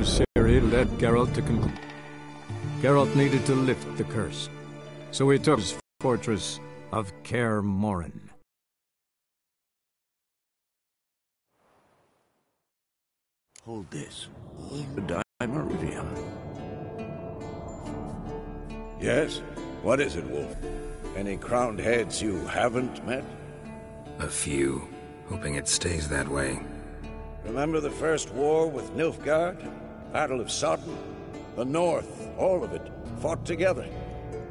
Ciri led Geralt to conclude. Geralt needed to lift the curse, so he took his fortress of Kaer Morhen. Hold this. The Dimeridium. Yes? What is it, Wolf? Any crowned heads you haven't met? A few. Hoping it stays that way. Remember the first war with Nilfgaard? Battle of Sodden? The North, all of it, fought together.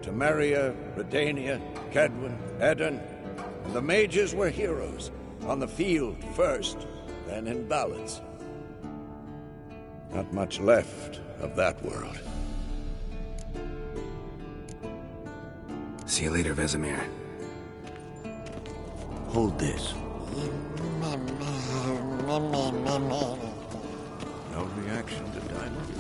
Temeria, Redania, Kedwen, Edirn. And the mages were heroes. On the field first, then in ballads. Not much left of that world. See you later, Vesemir. Hold this. No reaction to Dimeridium.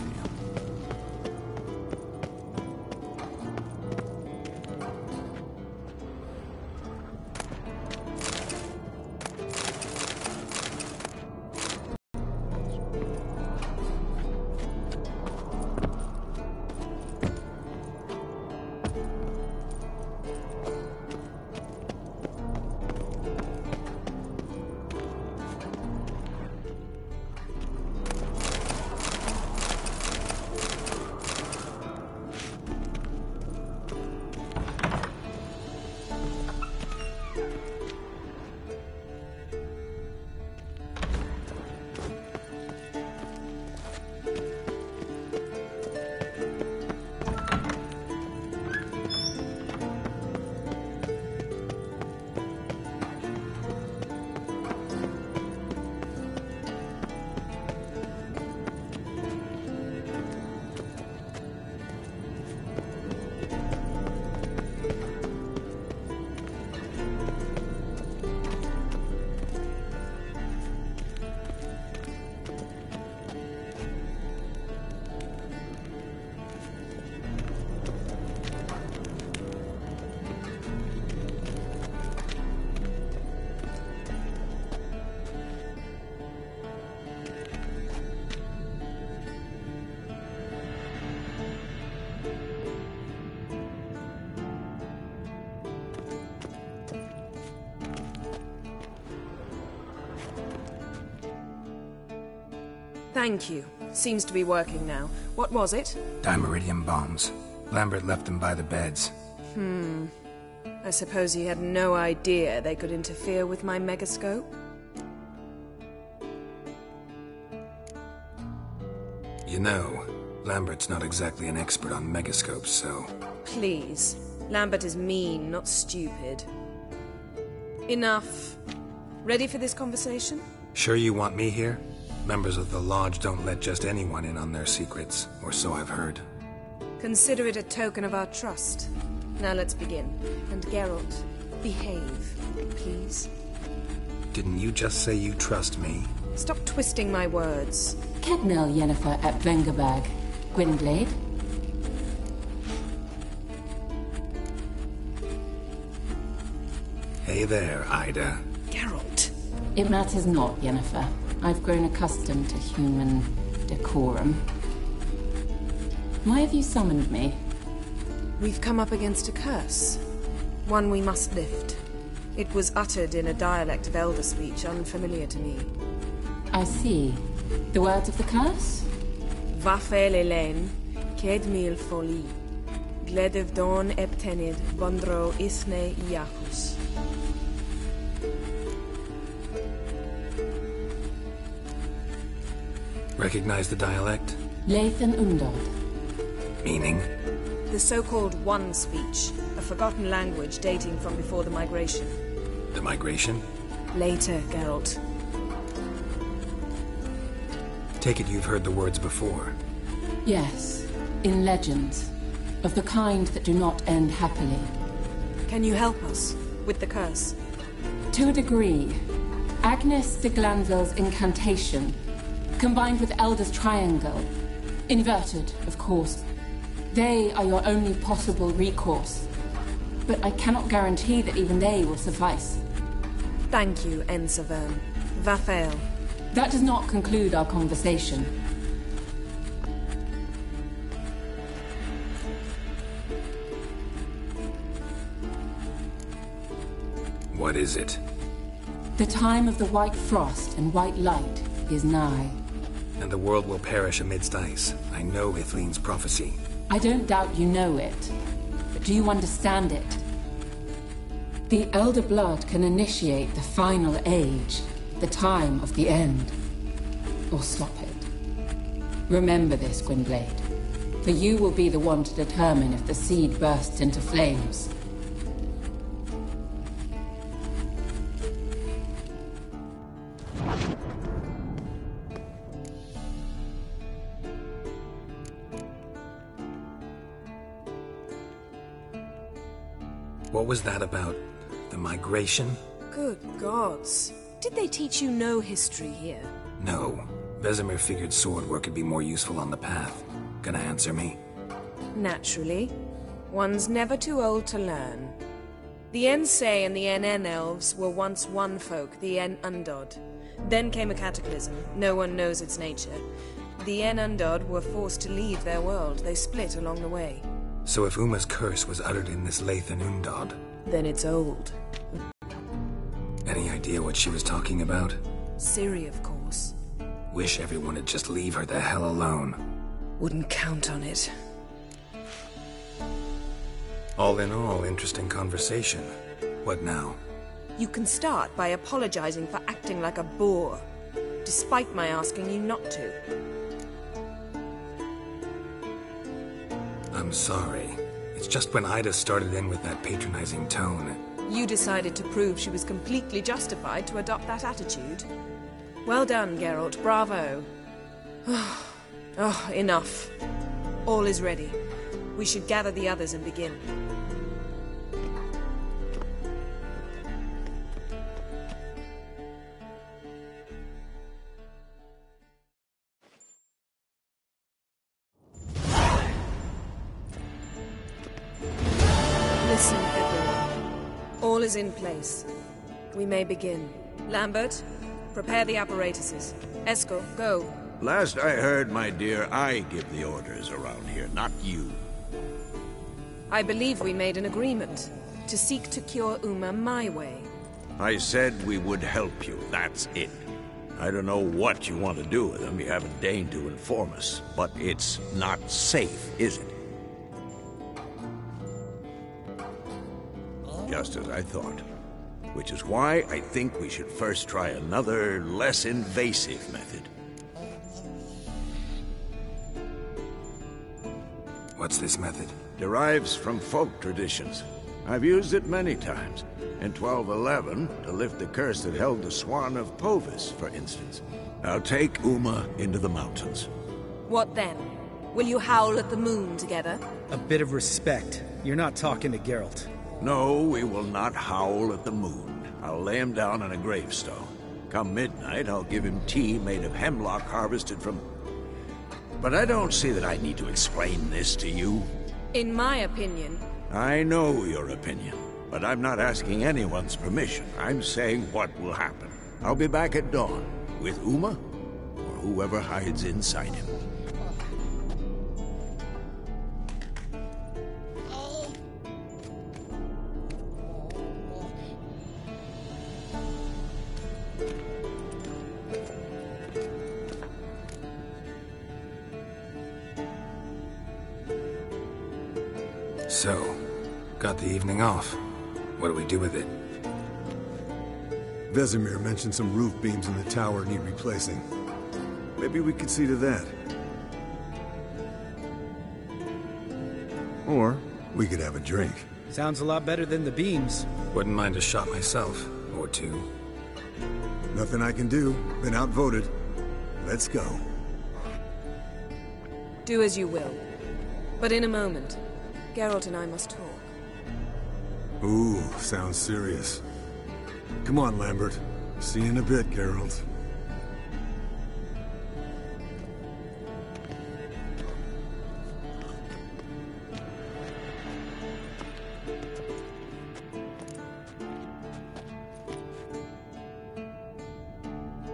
Thank you. Seems to be working now. What was it? Dimeridium bombs. Lambert left them by the beds. I suppose he had no idea they could interfere with my megascope? You know, Lambert's not exactly an expert on megascopes, so... Please. Lambert is mean, not stupid. Enough. Ready for this conversation? Sure you want me here? Members of the Lodge don't let just anyone in on their secrets, or so I've heard. Consider it a token of our trust. Now let's begin. And Geralt, behave, please. Didn't you just say you trust me? Stop twisting my words. Kednel Yennefer at Vengerberg. Gwynblade? Hey there, Ida. Geralt. It matters not, Yennefer. I've grown accustomed to human decorum. Why have you summoned me? We've come up against a curse. One we must lift. It was uttered in a dialect of Elder speech unfamiliar to me. I see. The words of the curse? Vafel Elen, Ked mil foli, Gledev don eptenid, Bondro isne iachus. Recognize the dialect? Lathan Undod. Meaning? The so-called One speech, a forgotten language dating from before the migration. The migration? Later, Geralt. Take it you've heard the words before. Yes, in legends. Of the kind that do not end happily. Can you help us with the curse? To a degree. Agnes de Glanville's incantation, combined with Elder's triangle, inverted, of course. They are your only possible recourse. But I cannot guarantee that even they will suffice. Thank you, Ensavern. Vafel. That does not conclude our conversation. What is it? The time of the white frost and white light is nigh. And the world will perish amidst ice. I know Ithleen's prophecy. I don't doubt you know it, but do you understand it? The Elder Blood can initiate the final age, the time of the end, or stop it. Remember this, Gwynblade, for you will be the one to determine if the seed bursts into flames. What was that about? The migration? Good gods. Did they teach you no history here? No. Vesemir figured sword work could be more useful on the path. Gonna answer me? Naturally. One's never too old to learn. The Ensei and the NN elves were once one folk, the En Undod. Then came a cataclysm. No one knows its nature. The En Undod were forced to leave their world. They split along the way. So if Uma's curse was uttered in this Lathan Undod... Then it's old. Any idea what she was talking about? Ciri, of course. Wish everyone would just leave her the hell alone. Wouldn't count on it. All in all, interesting conversation. What now? You can start by apologizing for acting like a boor, despite my asking you not to. I'm sorry. It's just when Ida started in with that patronizing tone. You decided to prove she was completely justified to adopt that attitude. Well done, Geralt. Bravo. Oh, enough. All is ready. We should gather the others and begin. Listen, everyone. All is in place. We may begin. Lambert, prepare the apparatuses. Eskel, go. Last I heard, my dear, I give the orders around here, not you. I believe we made an agreement to seek to cure Uma my way. I said we would help you, that's it. I don't know what you want to do with them, you haven't deigned to inform us, but it's not safe, is it? Just as I thought. Which is why I think we should first try another, less invasive method. What's this method? Derives from folk traditions. I've used it many times. In 1211, to lift the curse that held the Swan of Povis, for instance. Now take Uma into the mountains. What then? Will you howl at the moon together? A bit of respect. You're not talking to Geralt. No, we will not howl at the moon. I'll lay him down on a gravestone. Come midnight, I'll give him tea made of hemlock harvested from... But I don't see that I need to explain this to you. In my opinion... I know your opinion, but I'm not asking anyone's permission. I'm saying what will happen. I'll be back at dawn, with Uma, or whoever hides inside him. So, got the evening off. What do we do with it? Vesemir mentioned some roof beams in the tower need replacing. Maybe we could see to that. Or we could have a drink. Sounds a lot better than the beams. Wouldn't mind a shot myself, or two. Nothing I can do. Been outvoted. Let's go. Do as you will. But in a moment, Geralt and I must talk. Ooh, sounds serious. Come on, Lambert. See you in a bit, Geralt.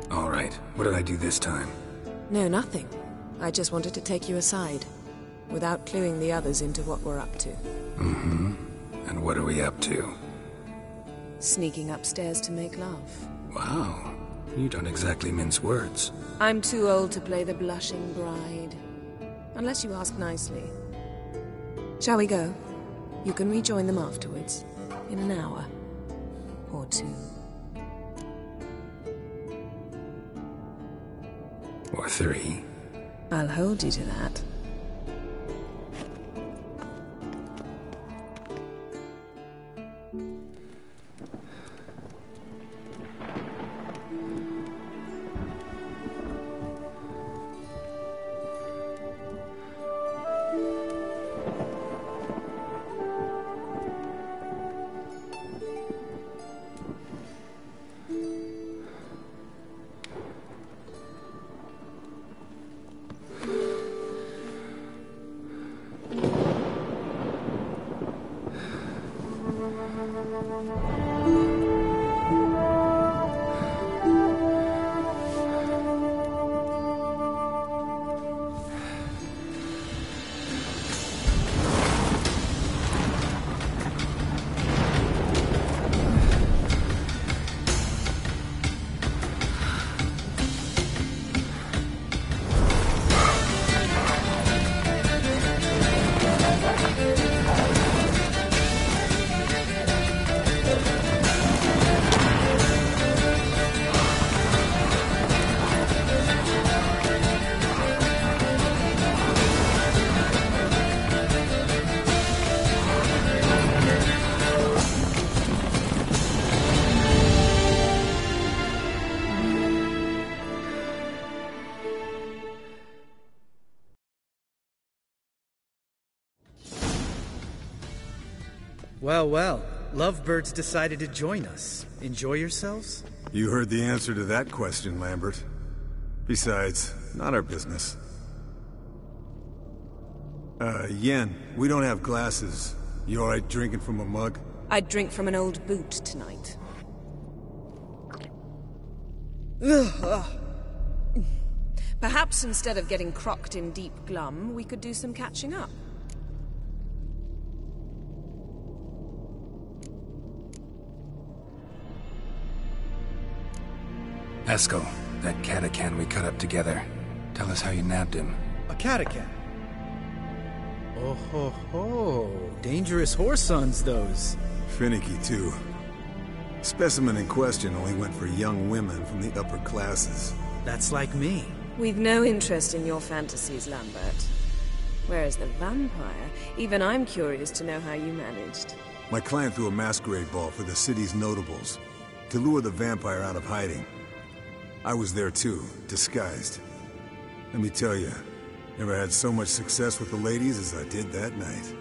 All right, what did I do this time? No, nothing. I just wanted to take you aside, without cluing the others into what we're up to. Mm-hmm. And what are we up to? Sneaking upstairs to make love. Wow. You don't exactly mince words. I'm too old to play the blushing bride. Unless you ask nicely. Shall we go? You can rejoin them afterwards. In an hour. Or two. Or 3. I'll hold you to that. Well, well. Lovebirds decided to join us. Enjoy yourselves? You heard the answer to that question, Lambert. Besides, not our business. Yen, we don't have glasses. You alright drinking from a mug? I'd drink from an old boot tonight. Perhaps instead of getting crocked in deep glum, we could do some catching up. Esco, that catacan we cut up together. Tell us how you nabbed him. A catacan? Oh ho ho. Dangerous horse sons, those. Finicky, too. Specimen in question only went for young women from the upper classes. That's like me. We've no interest in your fantasies, Lambert. Whereas the vampire, even I'm curious to know how you managed. My client threw a masquerade ball for the city's notables, to lure the vampire out of hiding. I was there too, disguised. Let me tell you, never had so much success with the ladies as I did that night.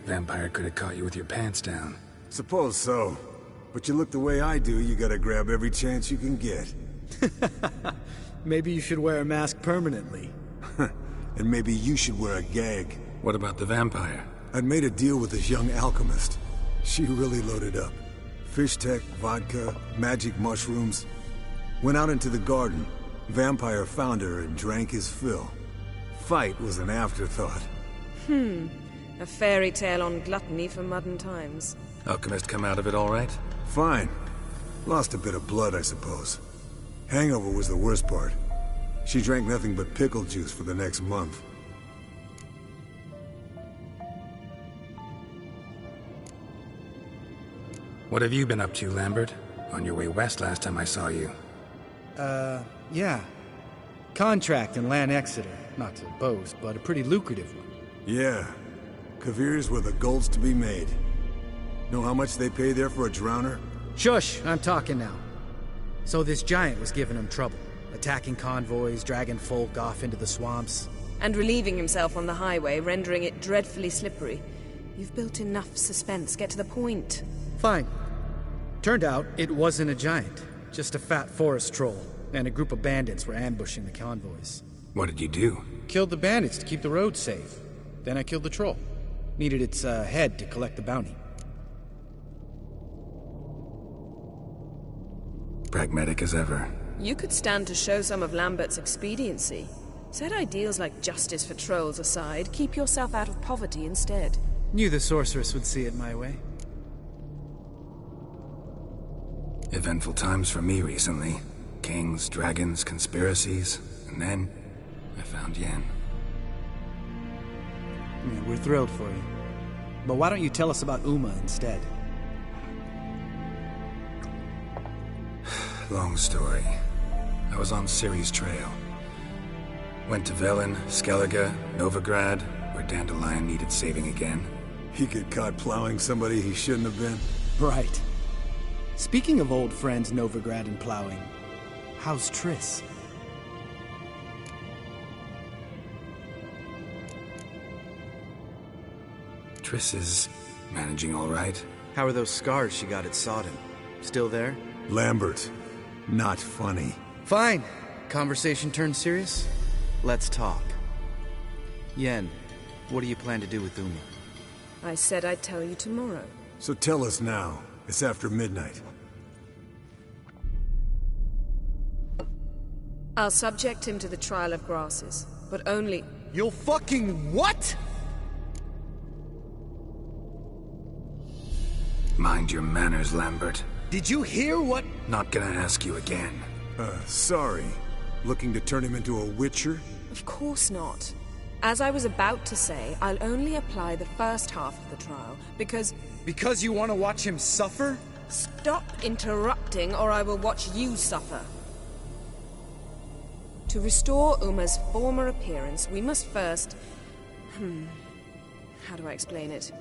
Vampire could have caught you with your pants down. Suppose so. But you look the way I do, you gotta grab every chance you can get. Maybe you should wear a mask permanently. And maybe you should wear a gag. What about the vampire? I'd made a deal with this young alchemist. She really loaded up. Fish tech, vodka, magic mushrooms. Went out into the garden. Vampire found her and drank his fill. Fight was an afterthought. A fairy tale on gluttony for modern times. Alchemist come out of it all right? Fine. Lost a bit of blood, I suppose. Hangover was the worst part. She drank nothing but pickle juice for the next month. What have you been up to, Lambert? On your way west last time I saw you. Yeah. Contract in Lan Exeter. Not to boast, but a pretty lucrative one. Yeah. Kavir's were the gold's to be made. Know how much they pay there for a drowner? Shush! I'm talking now. So this giant was giving him trouble. Attacking convoys, dragging folk off into the swamps. And relieving himself on the highway, rendering it dreadfully slippery. You've built enough suspense. Get to the point. Fine. Turned out, it wasn't a giant. Just a fat forest troll. And a group of bandits were ambushing the convoys. What did you do? Killed the bandits to keep the roads safe. Then I killed the troll. Needed its head to collect the bounty. Pragmatic as ever. You could stand to show some of Lambert's expediency. Set ideals like justice for trolls aside, keep yourself out of poverty instead. Knew the sorceress would see it my way. Eventful times for me recently. Kings, dragons, conspiracies, and then I found Yen. Yeah, we're thrilled for you. But why don't you tell us about Uma instead? Long story. I was on Ciri's trail. Went to Velen, Skellige, Novigrad, where Dandelion needed saving again. He get caught plowing somebody he shouldn't have been? Right. Speaking of old friends Novigrad and plowing, how's Triss? Triss is managing all right. How are those scars she got at Sodden? Still there? Lambert. Not funny. Fine. Conversation turned serious? Let's talk. Yen, what do you plan to do with Uma? I said I'd tell you tomorrow. So tell us now. It's after midnight. I'll subject him to the trial of grasses, but only... You'll fucking what? Mind your manners, Lambert. Did you hear what? Not gonna ask you again. Sorry. Looking to turn him into a witcher? Of course not. As I was about to say, I'll only apply the first half of the trial, because... Because you want to watch him suffer? Stop interrupting, or I will watch you suffer. To restore Uma's former appearance, we must first... How do I explain it?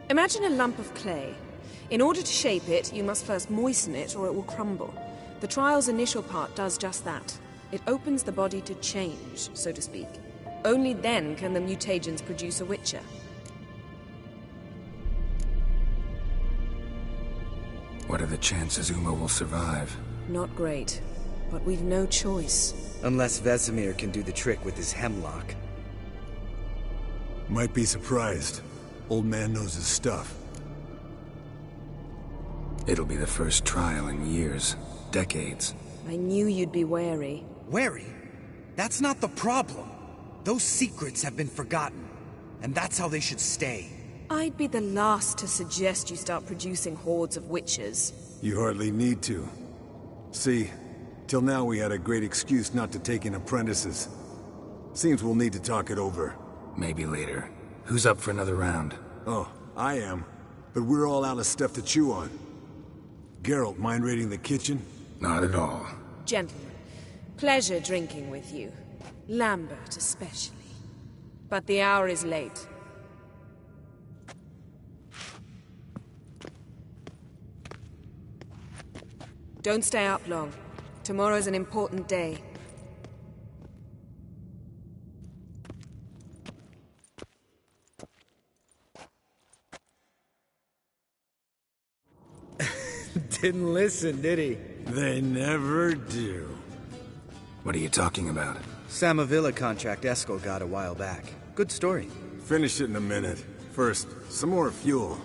Imagine a lump of clay. In order to shape it, you must first moisten it, or it will crumble. The trial's initial part does just that. It opens the body to change, so to speak. Only then can the mutagens produce a witcher. What are the chances Uma will survive? Not great, but we've no choice. Unless Vesemir can do the trick with his hemlock. Might be surprised. Old man knows his stuff. It'll be the first trial in years. Decades. I knew you'd be wary. Wary? That's not the problem. Those secrets have been forgotten, and that's how they should stay. I'd be the last to suggest you start producing hordes of witches. You hardly need to. See, till now we had a great excuse not to take in apprentices. Seems we'll need to talk it over. Maybe later. Who's up for another round? Oh, I am. But we're all out of stuff to chew on. Geralt, mind raiding the kitchen? Not at all. Gentlemen, pleasure drinking with you. Lambert especially. But the hour is late. Don't stay up long. Tomorrow's an important day. Didn't listen, did he? They never do. What are you talking about? Samavilla contract Eskel got a while back. Good story. Finish it in a minute. First, some more fuel.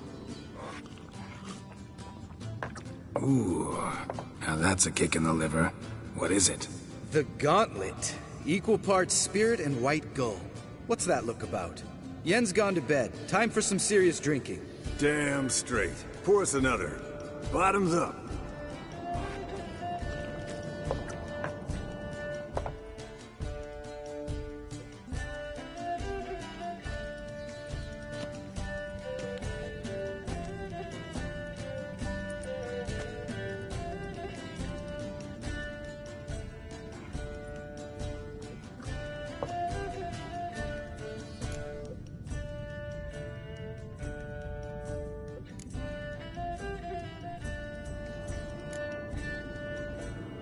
Ooh, now that's a kick in the liver. What is it? The Gauntlet. Equal parts spirit and white gull. What's that look about? Yen's gone to bed. Time for some serious drinking. Damn straight. Pour us another. Bottoms up.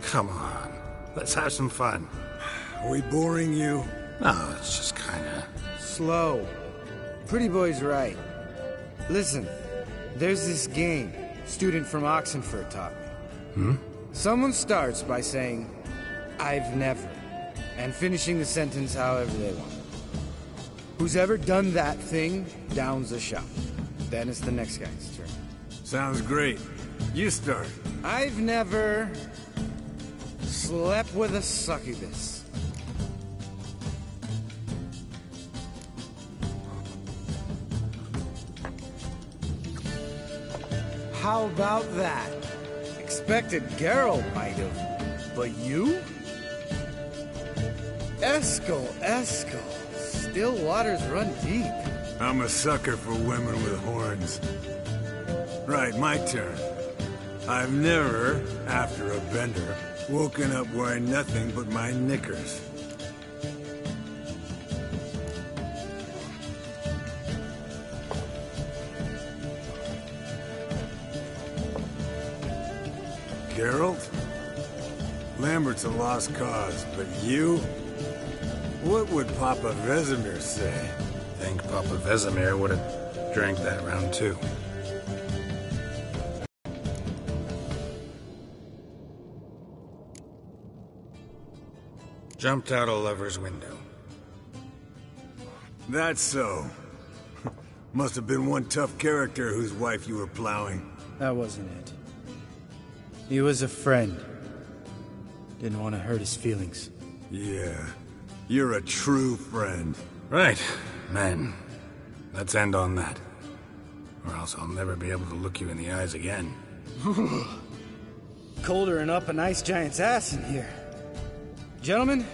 Come on, let's have some fun. Are we boring you? Oh, it's just kinda... Slow. Pretty boy's right. Listen, there's this game student from Oxenford taught me. Someone starts by saying, "I've never," and finishing the sentence however they want. Who's ever done that thing downs a shot. Then it's the next guy's turn. Sounds great. You start. I've never slept with a succubus. how about that? Expected Geralt might have, but you? Eskel. Still waters run deep. I'm a sucker for women with horns. Right, my turn. I've never, after a bender, woken up wearing nothing but my knickers. Geralt? Lambert's a lost cause, but you? What would Papa Vesemir say? I think Papa Vesemir would have drank that round too. Jumped out a lover's window. That's so. Must have been one tough character whose wife you were plowing. That wasn't it. He was a friend. Didn't want to hurt his feelings. Yeah. You're a true friend. Right, man. Let's end on that. Or else I'll never be able to look you in the eyes again. Colder and up an ice giant's ass in here. Gentlemen,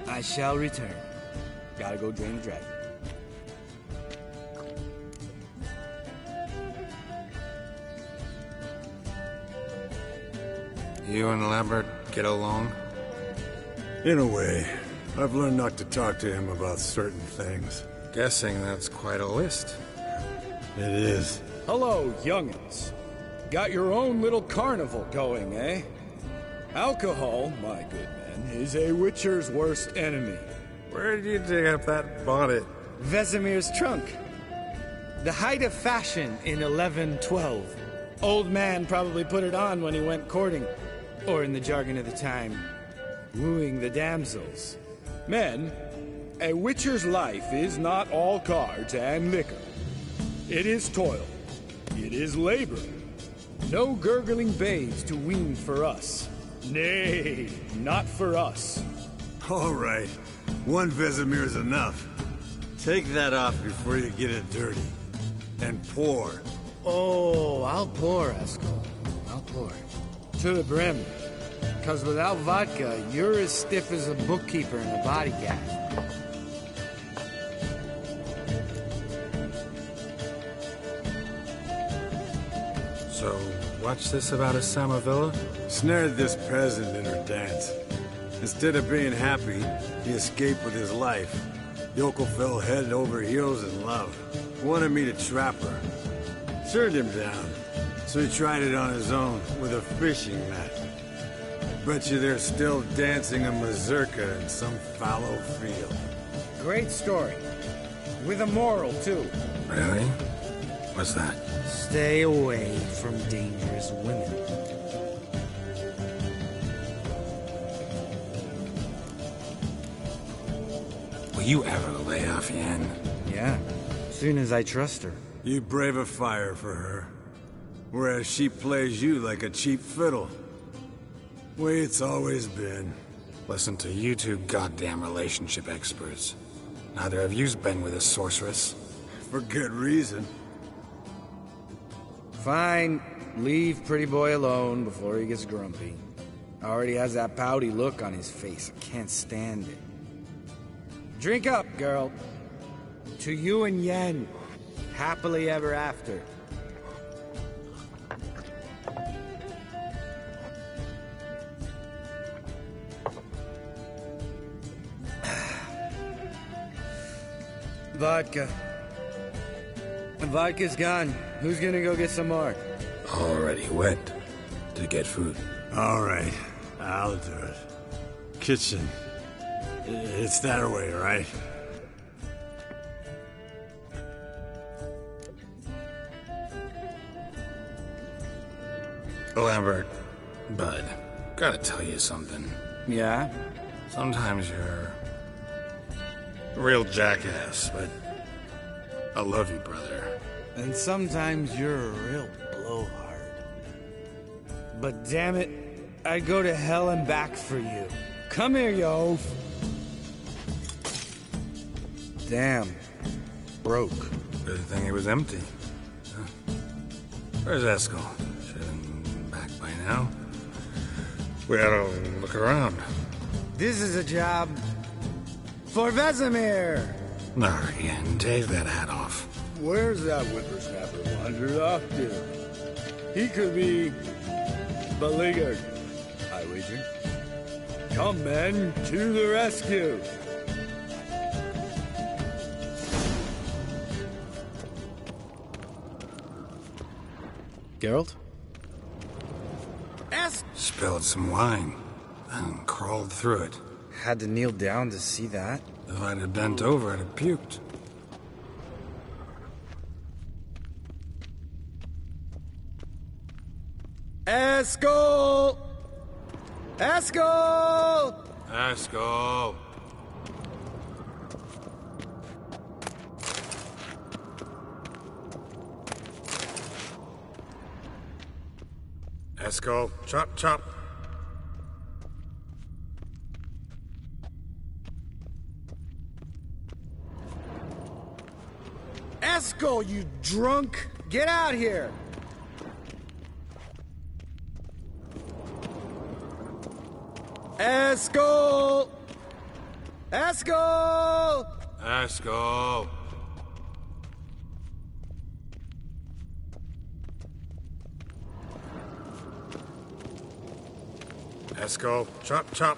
I shall return. Gotta go drain the dragon. You and Lambert get along? In a way. I've learned not to talk to him about certain things. Guessing that's quite a list. It is. Hello, young'uns. Got your own little carnival going, eh? Alcohol, my good men, is a witcher's worst enemy. Where did you dig up that bonnet? Vesemir's trunk. The height of fashion in 1112. Old man probably put it on when he went courting. Or in the jargon of the time, wooing the damsels. Men, a witcher's life is not all cards and liquor. It is toil. It is labor. No gurgling babes to wean for us. Nay, not for us. All right. One Vesemir's enough. Take that off before you get it dirty. And pour. Oh, I'll pour, Eskel. I'll pour. To the brim. 'Cause without vodka, you're as stiff as a bookkeeper in a body gag. So, what's this about a Samavilla? Snared this peasant in her dance. Instead of being happy, he escaped with his life. Yokel fell head over heels in love. Wanted me to trap her. Turned him down. So he tried it on his own with a fishing net. Bet you they're still dancing a mazurka in some fallow field. Great story. With a moral, too. Really? What's that? Stay away from dangerous women. Will you ever lay off Yen? Yeah, soon as I trust her. You brave a fire for her. Whereas she plays you like a cheap fiddle. Way it's always been. Listen to you two goddamn relationship experts. Neither of you's been with a sorceress. For good reason. Fine. Leave pretty boy alone before he gets grumpy. Already has that pouty look on his face. I can't stand it. Drink up, girl. To you and Yen. Happily ever after. Vodka. Vodka's gone. Who's gonna go get some more? Already went to get food. All right, I'll do it. Kitchen. It's that way, right? Lambert, bud, gotta tell you something. Yeah? Sometimes you're a real jackass, but I love you, brother. And sometimes you're a real blowhard. But damn it, I'd go to hell and back for you. Come here, you oaf. Damn. Broke. Good thing it was empty. Where's Eskel? Should have been back by now. We ought to look around. This is a job for Vesemir. No, Ian, take that hat off. Where's that whippersnapper wandered off to? He could be beleaguered, I wager. Come, men, to the rescue! Geralt? Spilled some wine, and crawled through it. Had to kneel down to see that. If I'd have bent over, I'd have puked. Eskel! Eskel! Eskel! Eskel, chop, chop. Eskel, you drunk! Get out here! Eskel! Eskel! Eskel! Eskel, chop, chop.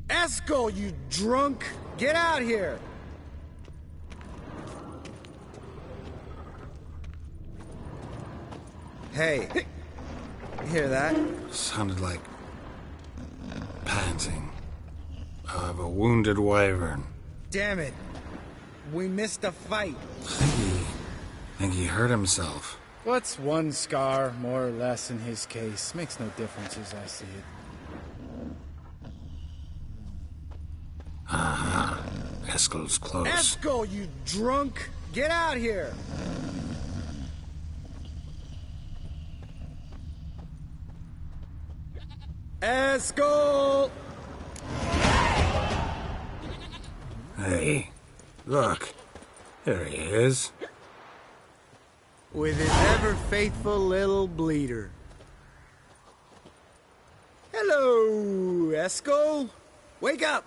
Eskel, you drunk! Get out here! Hey, you hear that? Sounded like panting of a wounded wyvern. Damn it. We missed a fight. Think he hurt himself. What's one scar, more or less, in his case? Makes no difference as I see it. Aha. Eskel's close. Eskel, you drunk! Get out here! Eskel! Hey, look. There he is. With his ever-faithful little bleeder. Hello, Eskel. Wake up!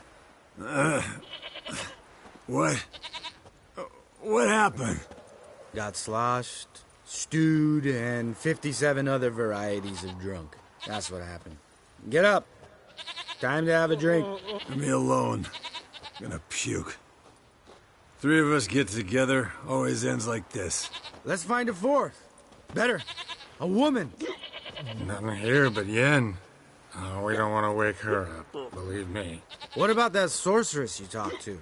What? What happened? Got sloshed, stewed, and 57 other varieties of drunk. That's what happened. Get up. Time to have a drink. Leave me alone. I'm gonna puke. Three of us get together, always ends like this. Let's find a fourth. Better, a woman. Nothing here but Yen. Oh, we don't want to wake her up, believe me. What about that sorceress you talked to?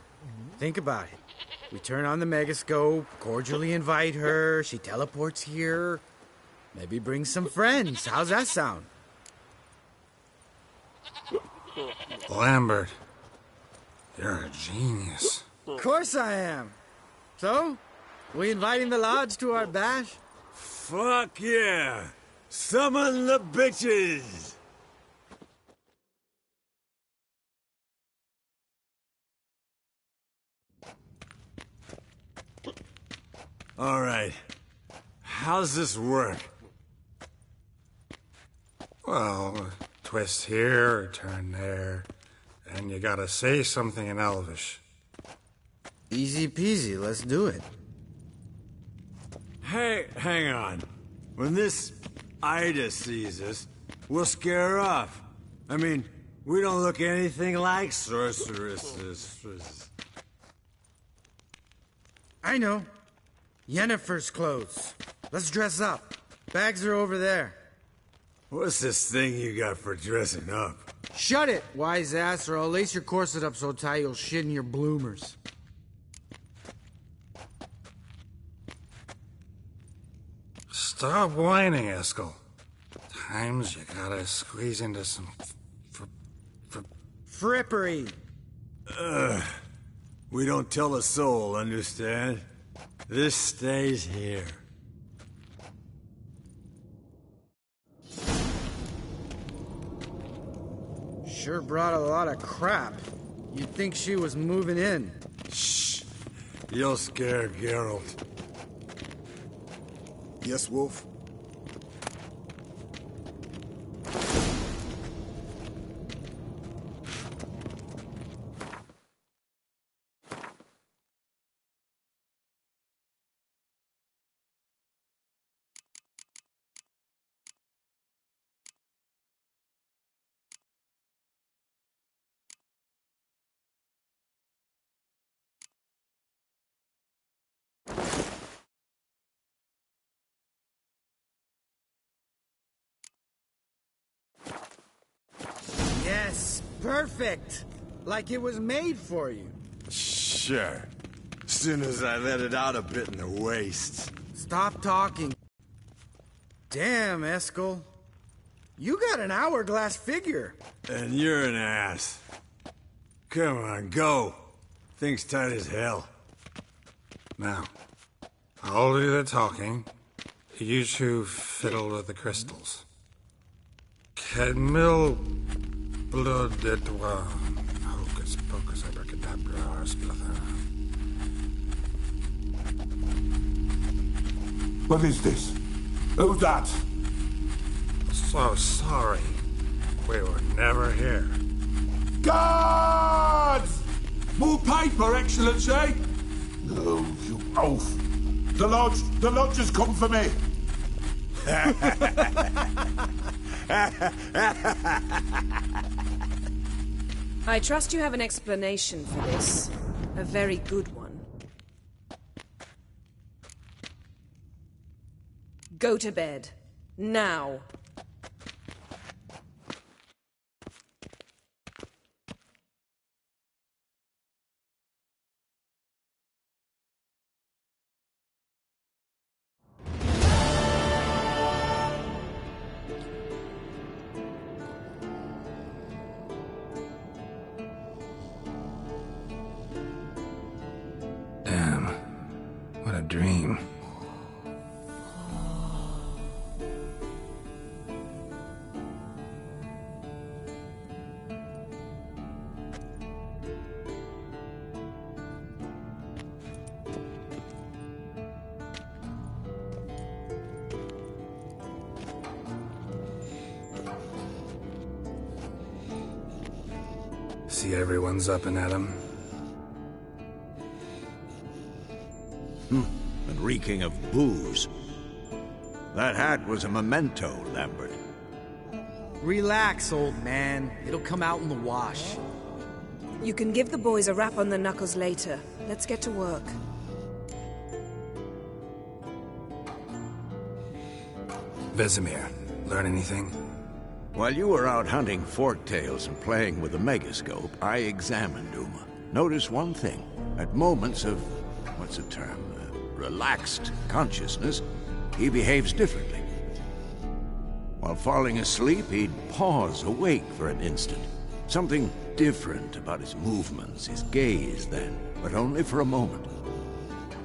Think about it. We turn on the megascope, cordially invite her, she teleports here. Maybe bring some friends. How's that sound? Lambert, you're a genius. Of course I am. So, we inviting the lodge to our bash? Fuck yeah! Summon the bitches! All right. How's this work? Well, twist here or turn there, and you gotta say something in Elvish. Easy peasy, let's do it. Hey, hang on. When this Ida sees us, we'll scare her off. I mean, we don't look anything like sorceresses. I know. Yennefer's clothes. Let's dress up. Bags are over there. What's this thing you got for dressing up? Shut it, wise ass, or I'll lace your corset up so tight you'll shit in your bloomers. Stop whining, Eskel. Times you gotta squeeze into some Frippery. We don't tell a soul, understand? This stays here. Sure brought a lot of crap. You'd think she was moving in. Shh. You'll scare Geralt. Yes, Wolf? Yes, perfect. Like it was made for you. Sure. Soon as I let it out a bit in the waist. Stop talking. Damn, Eskel. You got an hourglass figure. And you're an ass. Come on, go. Thing's tight as hell. Now, I'll do the talking. You two fiddle with the crystals. Cadmil blood de toi. Hocus pocus abracadabra splather. What is this? Who's that? So sorry. We were never here. Guards! More paper, Excellency! No, you oaf. The lodge has come for me. I trust you have an explanation for this. A very good one. Go to bed. Now. Damn. What a dream. See everyone's up and at 'em. And reeking of booze. That hat was a memento, Lambert. Relax, old man. It'll come out in the wash. You can give the boys a rap on the knuckles later. Let's get to work. Vesemir, learn anything? While you were out hunting forktails and playing with the megascope, I examined Uma. Notice one thing. At moments of, what's the term, relaxed consciousness, he behaves differently. While falling asleep, he'd pause awake for an instant. Something different about his movements, his gaze then, but only for a moment.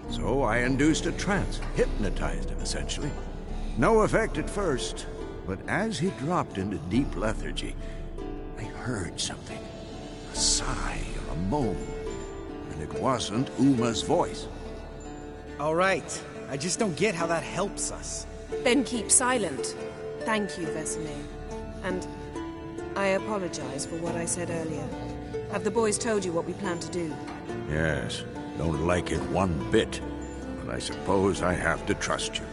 So I induced a trance, hypnotized him essentially. No effect at first, but as he dropped into deep lethargy, I heard something. A sigh or a moan. And it wasn't Uma's voice. All right. I just don't get how that helps us. Then keep silent. Thank you, Vesemir. And I apologize for what I said earlier. Have the boys told you what we plan to do? Yes, don't like it one bit, but I suppose I have to trust you.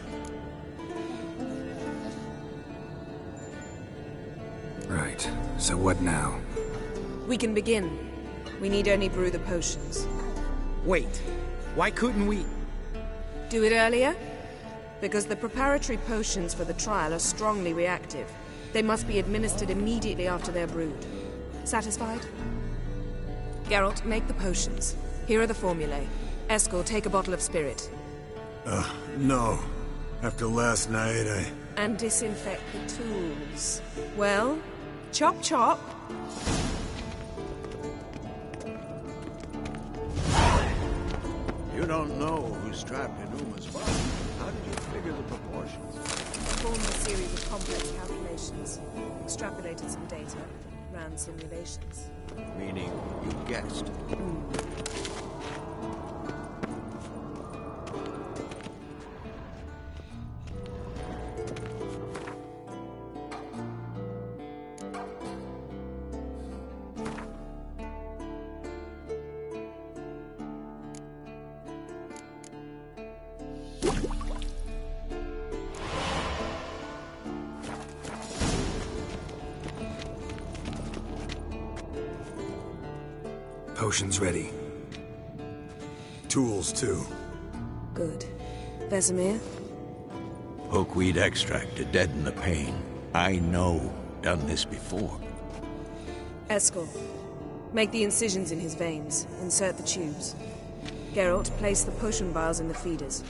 Right. So what now? We can begin. We need only brew the potions. Wait. Why couldn't we... Do it earlier? Because the preparatory potions for the trial are strongly reactive. They must be administered immediately after they're brewed. Satisfied? Geralt, make the potions. Here are the formulae. Eskel, take a bottle of spirit. No. After last night, And disinfect the tools. Well, chop chop. You don't know who's trapped in Uma's body. How did you figure the proportions? Performed a series of complex calculations. Extrapolated some data. background simulations. Meaning, you guessed. Potions ready. Tools, too. Good. Vesemir? Hookweed extract to deaden the pain. I know. Done this before. Eskel. Make the incisions in his veins. Insert the tubes. Geralt, place the potion vials in the feeders.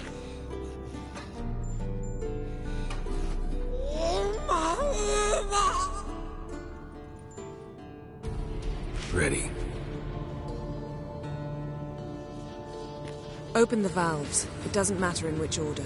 Ready. Open the valves. It doesn't matter in which order.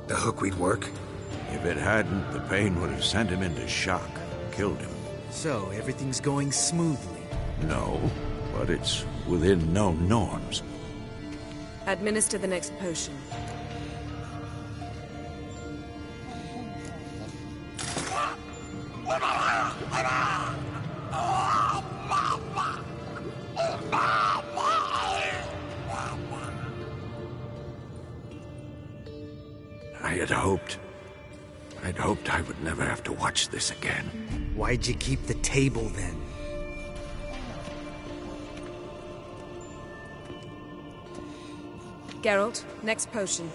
The hookweed work? If it hadn't, the pain would have sent him into shock. Killed him. So, everything's going smoothly. No, but it's within known norms. Administer the next potion. I'd hoped I would never have to watch this again. Why'd you keep the table, then? Geralt, next potion.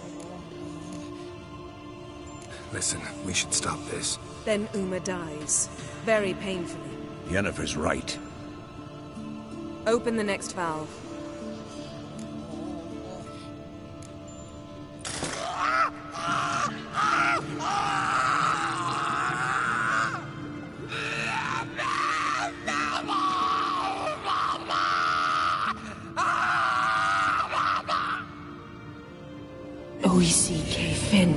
Listen, we should stop this. Then Uma dies. Very painfully. Yennefer's right. Open the next valve. O-E-C-K, Finn.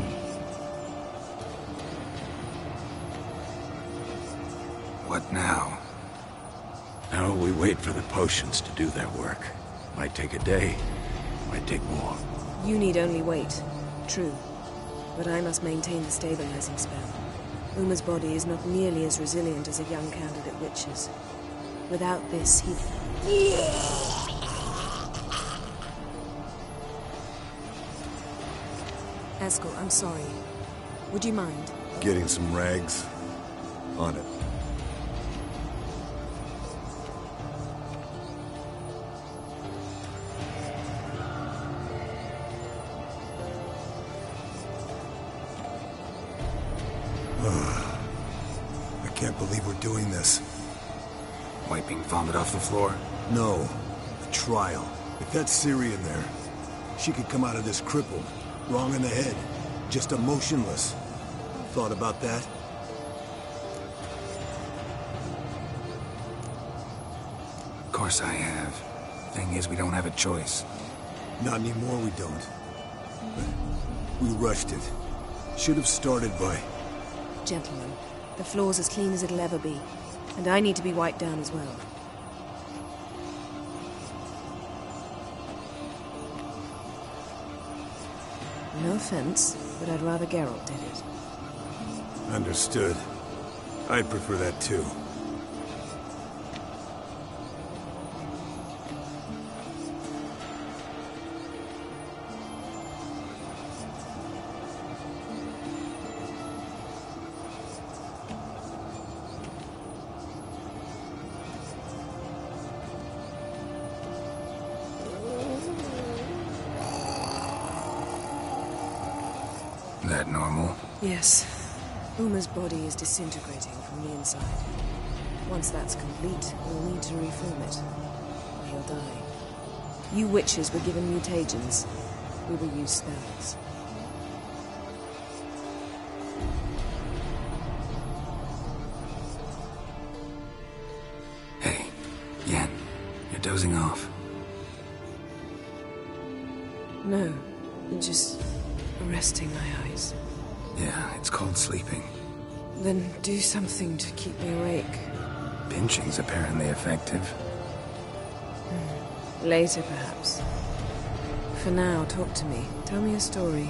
What now? Now we wait for the potions to do their work. Might take a day, might take more. You need only wait. True. But I must maintain the stabilizing spell. Uma's body is not nearly as resilient as a young candidate witch's. Without this, he'd... Eskel, I'm sorry. Would you mind? Getting some rags? On it. I can't believe we're doing this. Wiping vomit off the floor? No. The trial. If that's Ciri in there, she could come out of this crippled. Wrong in the head. Just emotionless. Thought about that? Of course I have. Thing is, we don't have a choice. Not anymore, we don't. But we rushed it. Should have started by... Gentlemen, the floor's as clean as it'll ever be. And I need to be wiped down as well. No offense, but I'd rather Geralt did it. Understood. I'd prefer that too. That normal? Yes. Uma's body is disintegrating from the inside. Once that's complete, we'll need to reform it. Or he'll die. You witches were given mutagens. We will use spells. dozing off? No, just resting my eyes. Yeah, it's called sleeping. Then do something to keep me awake. Pinching's apparently effective. Later, perhaps. For now, talk to me. Tell me a story.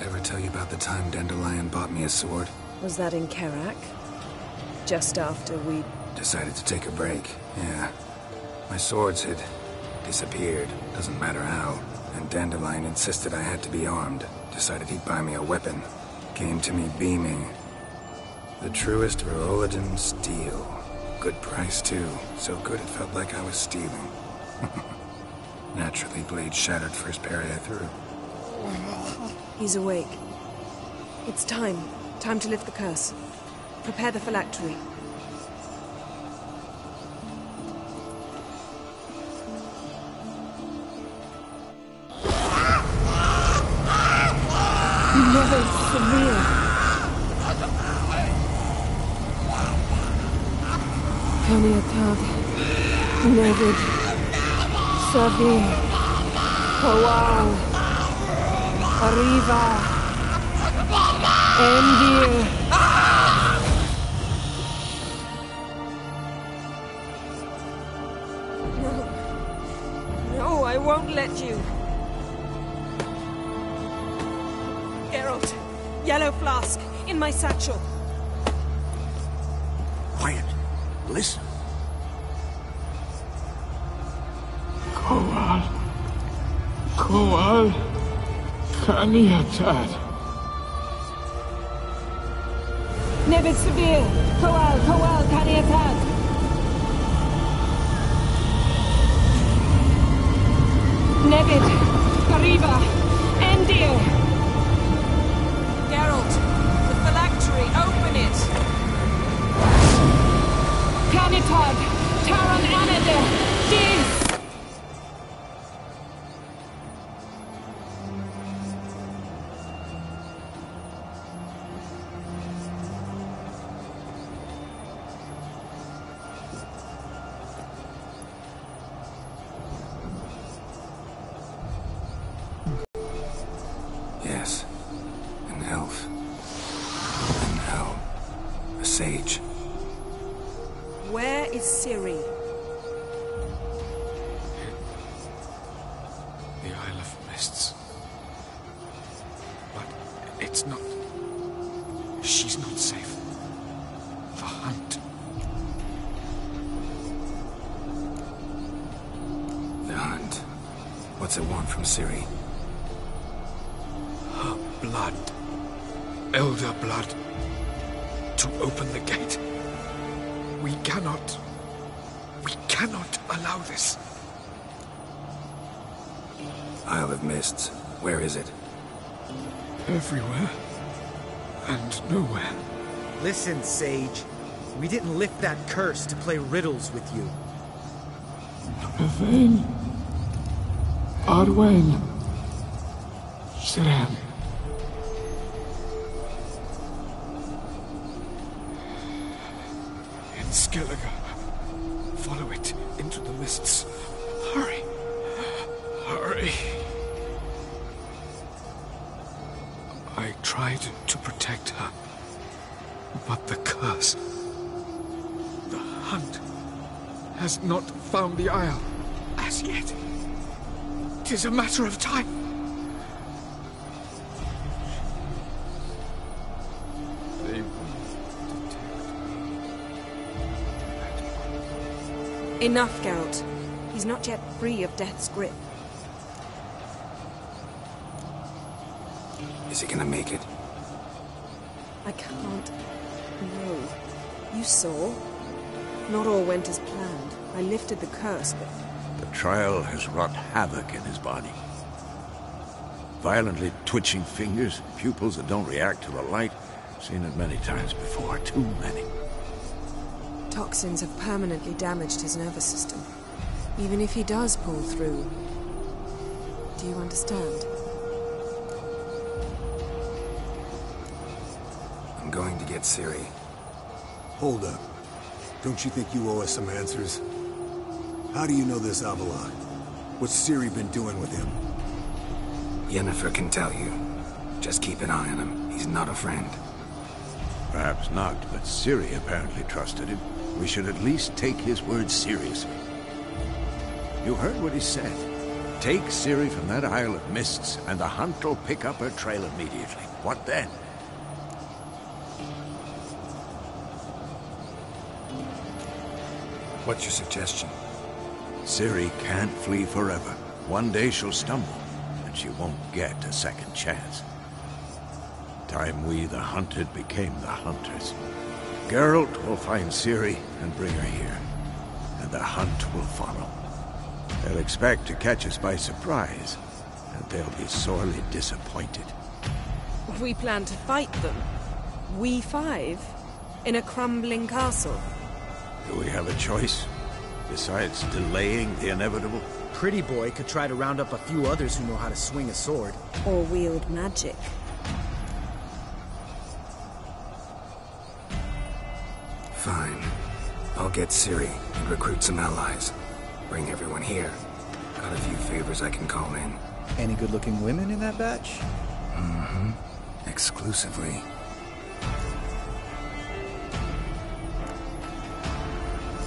Ever tell you about the time Dandelion bought me a sword? Was that in Kaer? Just after we... Decided to take a break, yeah. My swords had disappeared, doesn't matter how. And Dandelion insisted I had to be armed. Decided he'd buy me a weapon. Came to me beaming. The truest Rolodan steel. Good price, too. So good it felt like I was stealing. Naturally, blade shattered first parry I threw. He's awake. It's time. Time to lift the curse. Prepare the phylactery. Never severe. Peniatad, Nevid, Savir, Kowal, Arriva, Endir. No, I won't let you. Geralt, yellow flask, in my satchel. Quiet. Listen. Kowal, Kaniatad. Nevid Severe, Kowal, Kaniatad. Nevid, Arriva, Endir. Geralt, the phylactery, open it! Canitad, Taran Anade, Dis! Yes. An elf. And now, a sage. Where is Ciri? The Isle of Mists. But it's not... She's not safe. The hunt. The hunt. What's it want from Ciri? Her blood. Elder blood. To open the gate. We cannot allow this. Isle of Mists. Where is it? Everywhere. And nowhere. Listen, Sage. We didn't lift that curse to play riddles with you. Yvain. Arwen. Siren. In Skellige. Follow it into the mists. Hurry. Hurry. I tried to protect her. But the curse... The hunt has not found the Isle as yet. 'Tis a matter of time. They will detect. Enough, Geralt. He's not yet free of death's grip. Is he gonna make it? I can't. No. You saw? Not all went as planned. I lifted the curse, but... The trial has wrought havoc in his body. Violently twitching fingers, pupils that don't react to the light. Seen it many times before, too many. Toxins have permanently damaged his nervous system. Even if he does pull through. Do you understand? I'm going to get Ciri. Hold up. Don't you think you owe us some answers? How do you know this Avila? What's Ciri been doing with him? Yennefer can tell you. Just keep an eye on him. He's not a friend. Perhaps not, but Ciri apparently trusted him. We should at least take his words seriously. You heard what he said. Take Ciri from that Isle of Mists, and the hunt will pick up her trail immediately. What then? What's your suggestion? Ciri can't flee forever. One day she'll stumble, and she won't get a second chance. Time we, the hunted, became the hunters. Geralt will find Ciri and bring her here, and the hunt will follow. They'll expect to catch us by surprise, and they'll be sorely disappointed. We plan to fight them. We five? In a crumbling castle? Do we have a choice? Besides delaying the inevitable? Pretty Boy could try to round up a few others who know how to swing a sword. Or wield magic. Fine. I'll get Ciri and recruit some allies. Bring everyone here. Got a few favors I can call in. Any good-looking women in that batch? Mm-hmm. Exclusively.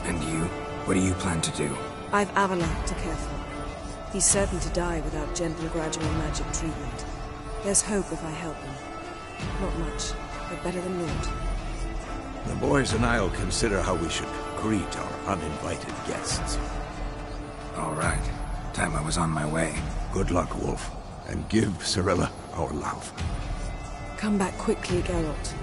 And you? What do you plan to do? I've Avalak to care for. He's certain to die without gentle, gradual magic treatment. There's hope if I help him. Not much, but better than naught. The boys and I'll consider how we should greet our uninvited guests. All right. Time I was on my way. Good luck, Wolf. And give Cirilla our love. Come back quickly, Geralt.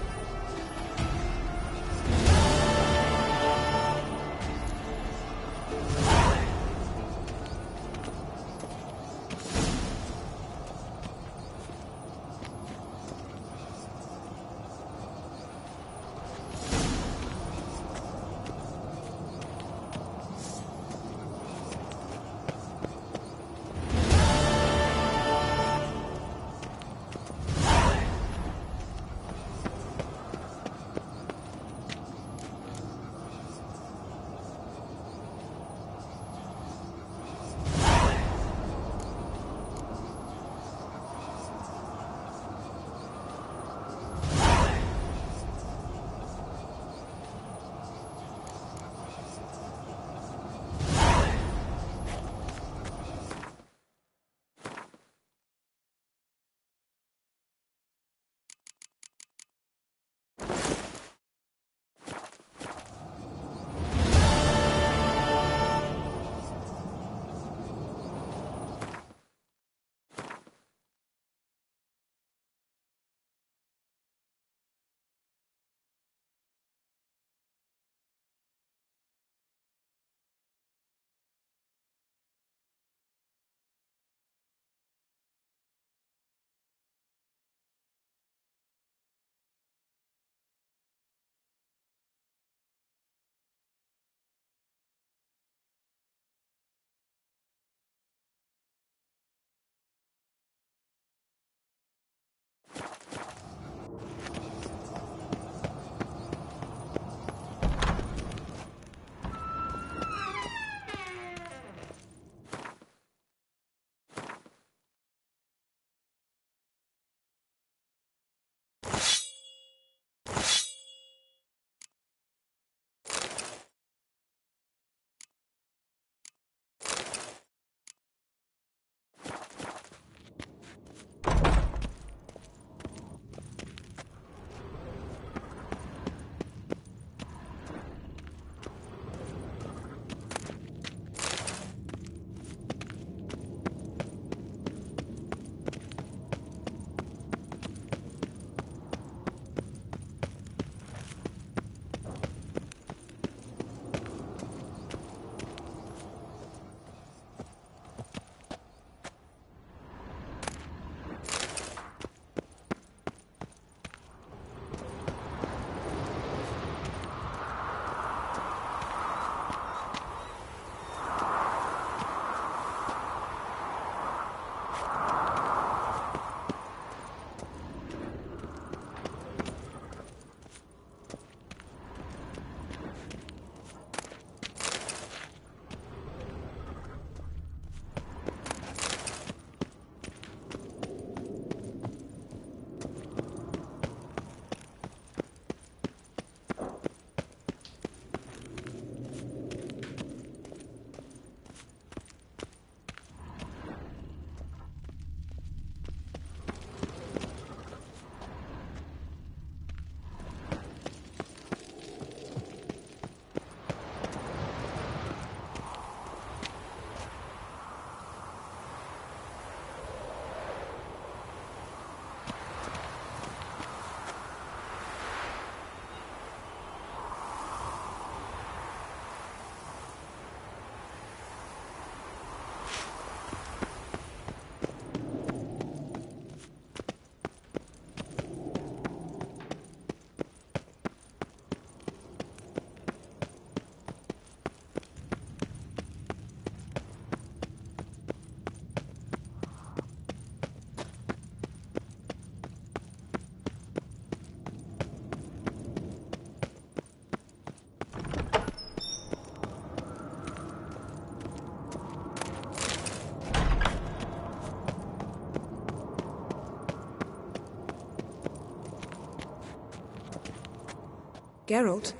Geralt?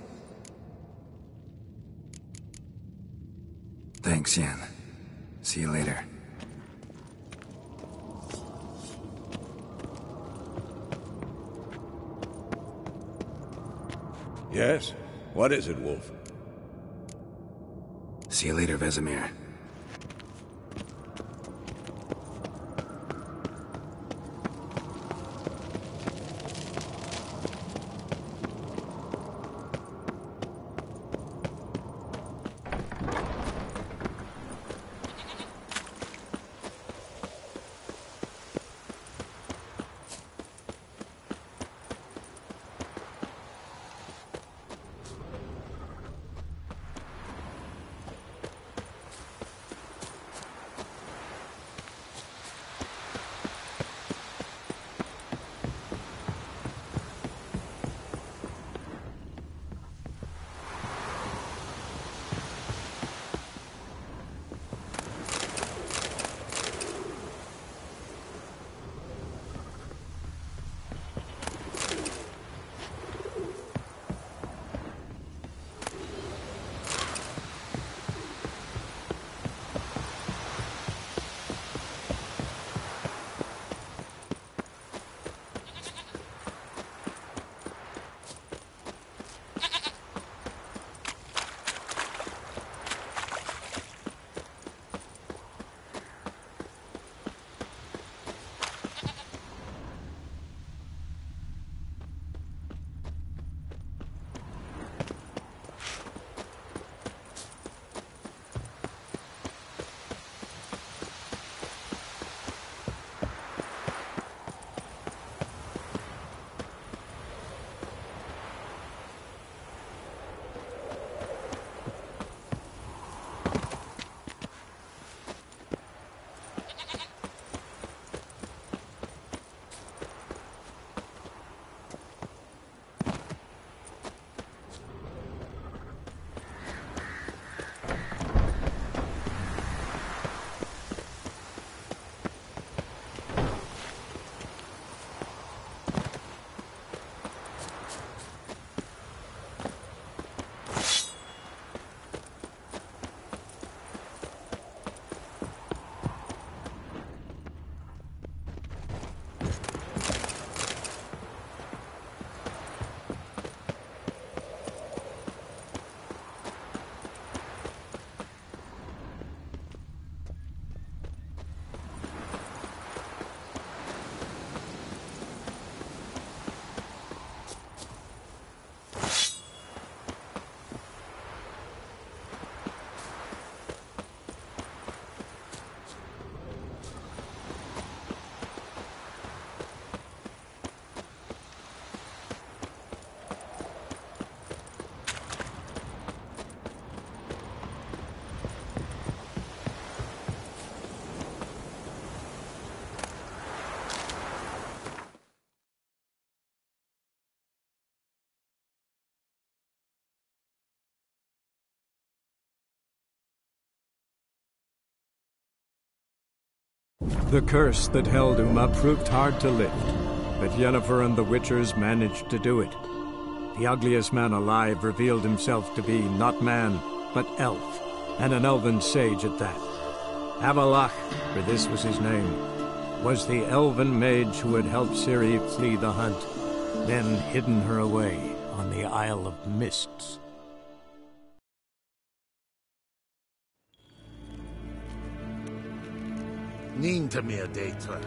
Thanks, Yen. See you later. Yes? What is it, Wolf? See you later, Vesemir. The curse that held Uma proved hard to lift, but Yennefer and the Witchers managed to do it. The ugliest man alive revealed himself to be not man, but elf, and an elven sage at that. Avalach, for this was his name, was the elven mage who had helped Ciri flee the hunt, then hidden her away on the Isle of Mists. Ninta mir data.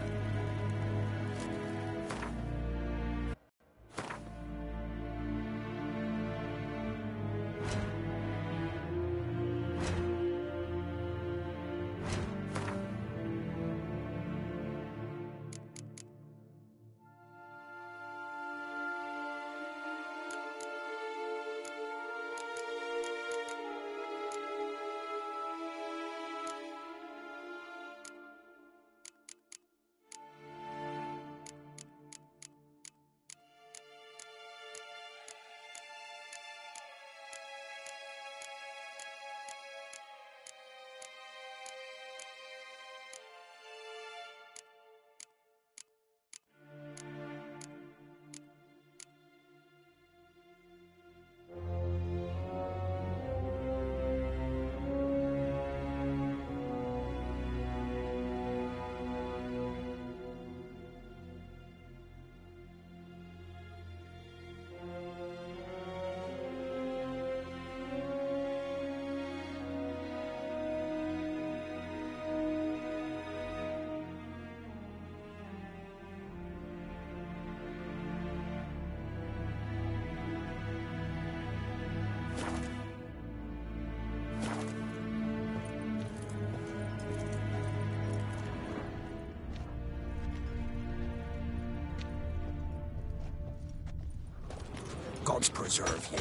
gods preserve ye.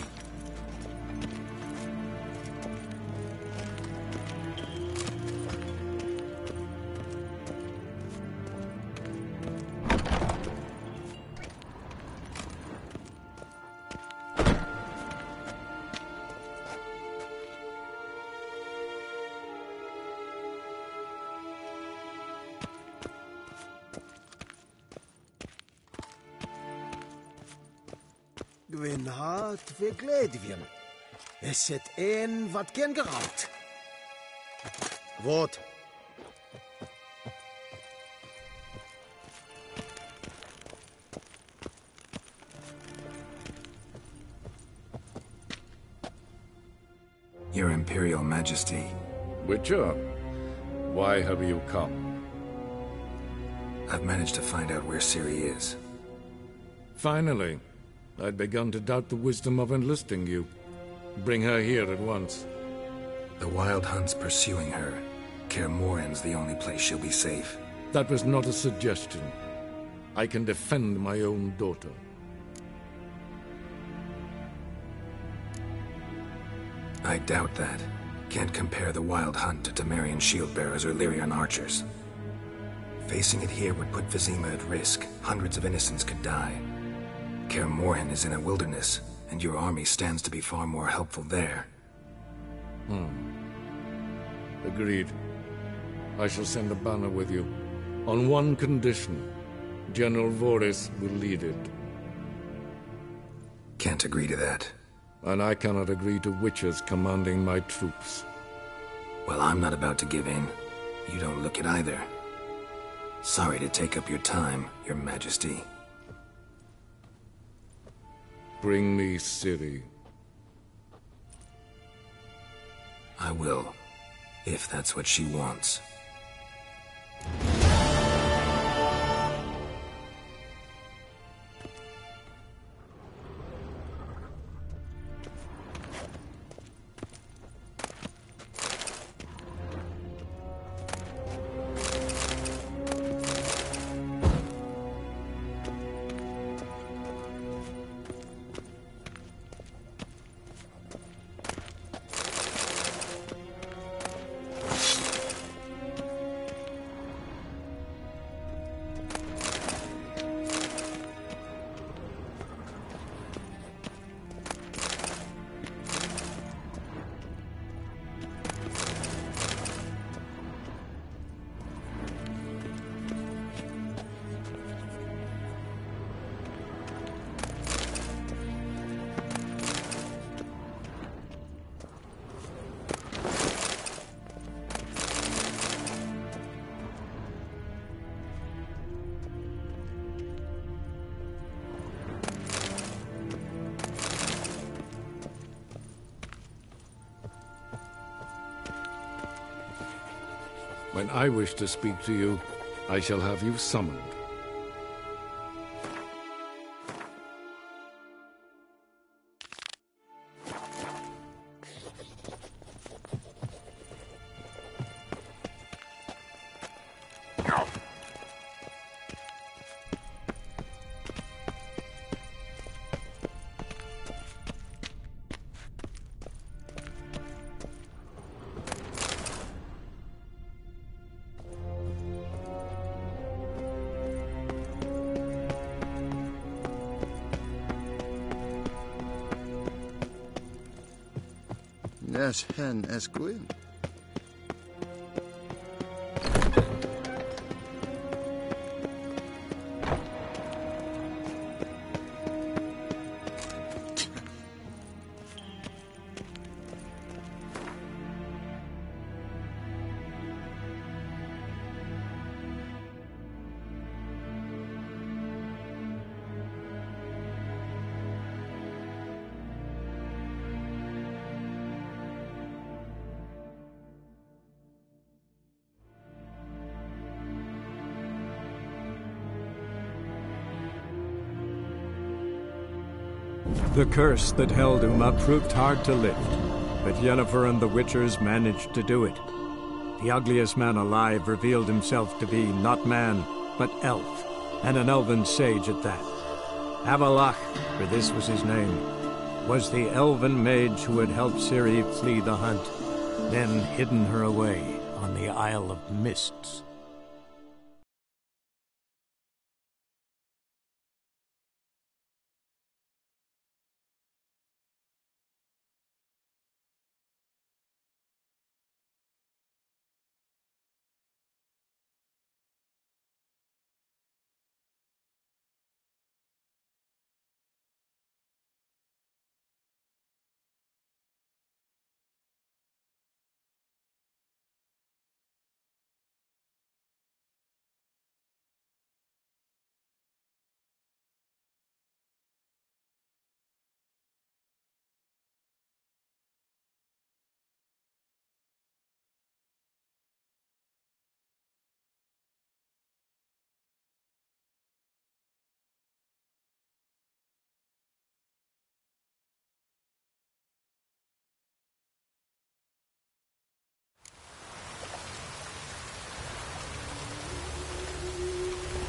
Gwyn hart ve gledvien. Es het een wat gen geraakt. Wat? Your Imperial Majesty. Witcher, why have you come? I've managed to find out where Ciri is. Finally. I'd begun to doubt the wisdom of enlisting you. Bring her here at once. The Wild Hunt's pursuing her. Kaer Morhen's the only place she'll be safe. That was not a suggestion. I can defend my own daughter. I doubt that. Can't compare the Wild Hunt to Temerian shield-bearers or Lyrian archers. Facing it here would put Vizima at risk. Hundreds of innocents could die. Kaer Morhen is in a wilderness, and your army stands to be far more helpful there. Agreed. I shall send a banner with you. On one condition. General Voris will lead it. Can't agree to that. And I cannot agree to witches commanding my troops. Well, I'm not about to give in. You don't look it either. Sorry to take up your time, Your Majesty. Bring me Ciri. I will, if that's what she wants. When I wish to speak to you, I shall have you summoned. Yes, hen as Gwyn. The curse that held Uma proved hard to lift, but Yennefer and the Witchers managed to do it. The ugliest man alive revealed himself to be not man, but elf, and an elven sage at that. Havelach, for this was his name, was the elven mage who had helped Ciri flee the hunt, then hidden her away on the Isle of Mists.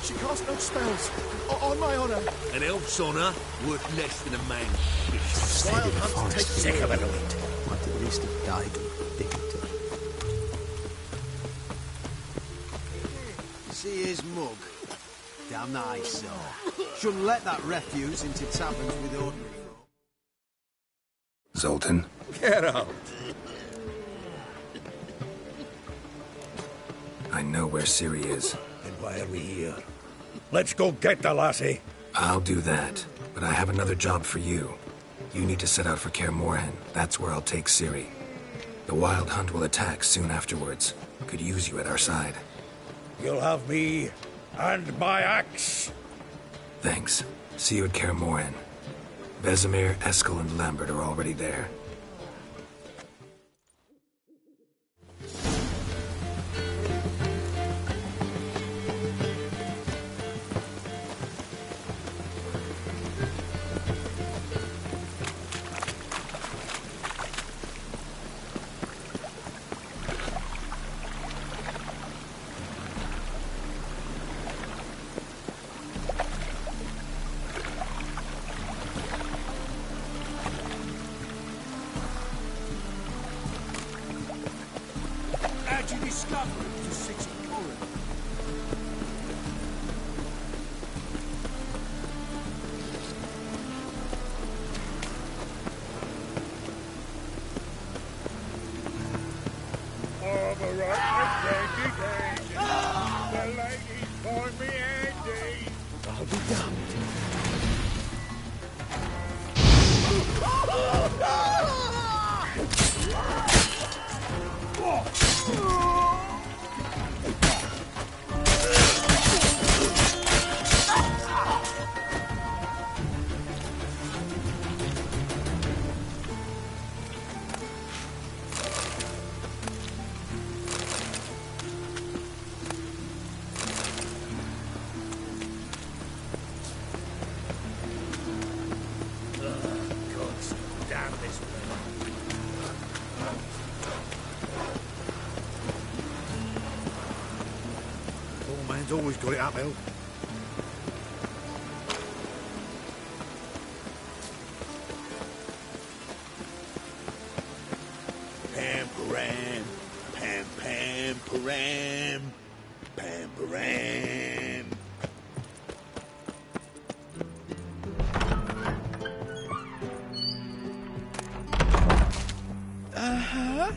She casts no spells. On my honor. An elf's honor worth less than a man's shit. Wild hunt takes Sick of it. Might at least have died of dignity. See his mug? Damn that eyesore. Shouldn't let that refuse into taverns with ordinary folk. Zoltan? Get out! I know where Ciri is. Then why are we here? Let's go get the lassie. I'll do that, but I have another job for you. You need to set out for Kaer Morhen. That's where I'll take Ciri. The Wild Hunt will attack soon afterwards. Could use you at our side. You'll have me and my axe. Thanks. See you at Kaer Morhen. Vesemir, Eskel, and Lambert are already there. Always got it uphill. Pam-param, pam-pam-param, pam-param. Uh-huh.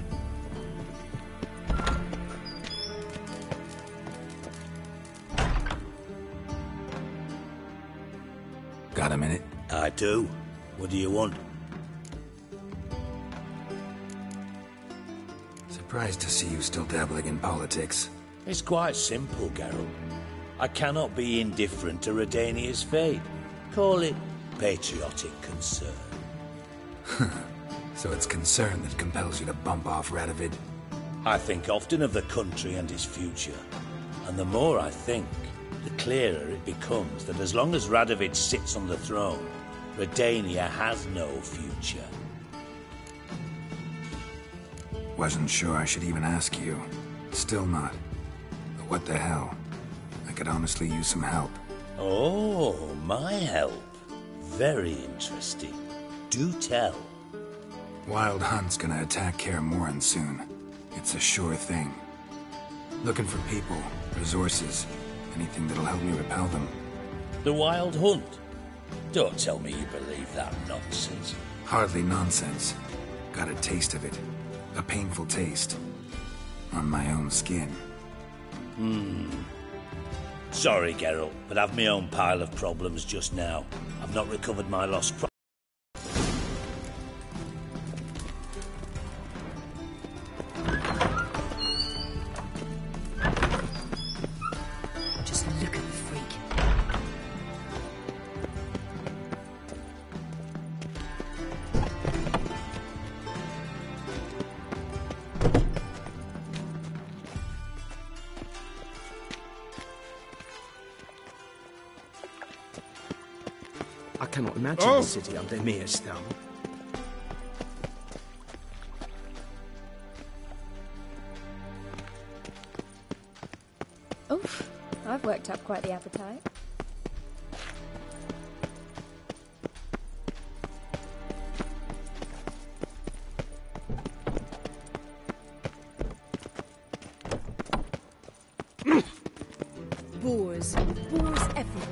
Got a minute? I do. What do you want? Surprised to see you still dabbling in politics. It's quite simple, Geralt. I cannot be indifferent to Redania's fate. Call it patriotic concern. So it's concern that compels you to bump off Radovid? I think often of the country and its future. And the more I think, the clearer it becomes that as long as Radovid sits on the throne, Redania has no future. Wasn't sure I should even ask you. Still not. But what the hell? I could honestly use some help. Oh, my help. Very interesting. Do tell. Wild Hunt's gonna attack Kaer Morhen soon. It's a sure thing. Looking for people, resources, anything that'll help me repel them. The Wild Hunt? Don't tell me you believe that nonsense. Hardly nonsense. Got a taste of it. A painful taste. On my own skin. Sorry, Geralt, but I've my own pile of problems just now. I've not recovered my lost Just look at the freak. I cannot imagine the city under Mir's thumb. Oof, I've worked up quite the appetite. Boars. Boars everywhere.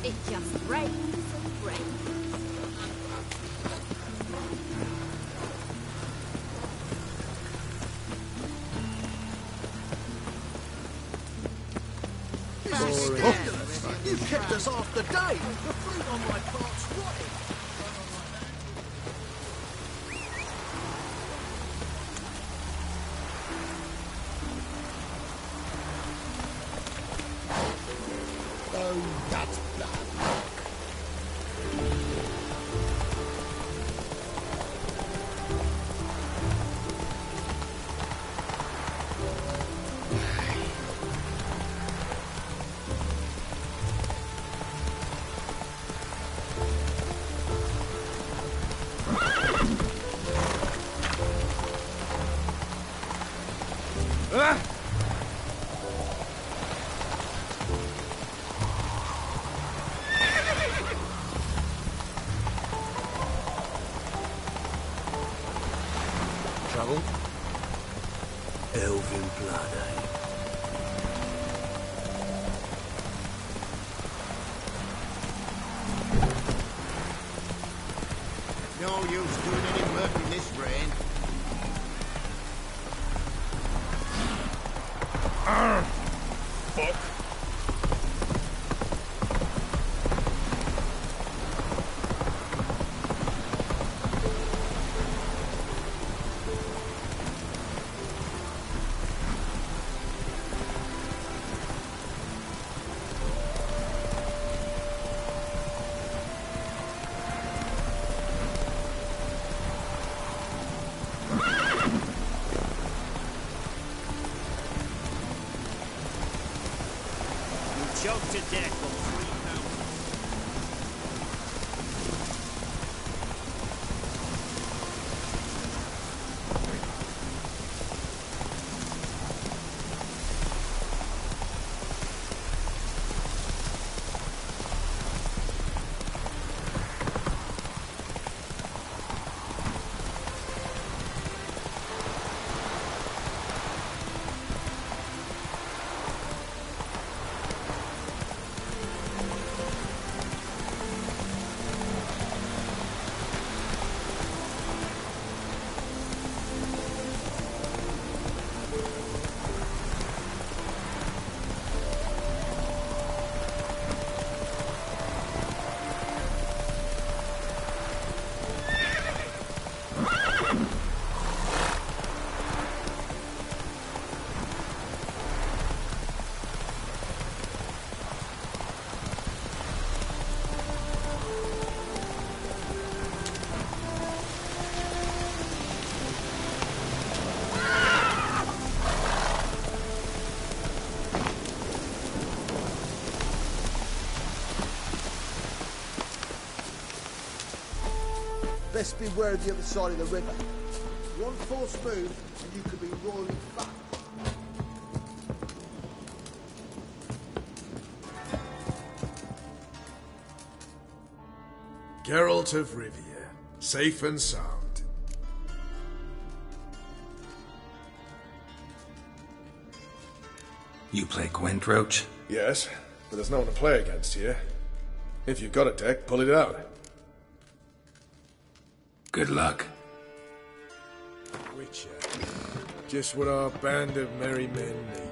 It just rains and rains. This is scandalous. You've kept us half the day. The fruit on my part's rotting. Oh, that's bad luck. Trouble? Elven blood, eh? No use doing any work in this rain. Fuck. Choked to death on 3 pounds. best beware of the other side of the river. One false move, and you could be royally fucked. Geralt of Rivia, safe and sound. You play Gwent, Roach? Yes, but there's no one to play against here. If you've got a deck, pull it out. Good luck. Witcher. Just what our band of merry men need.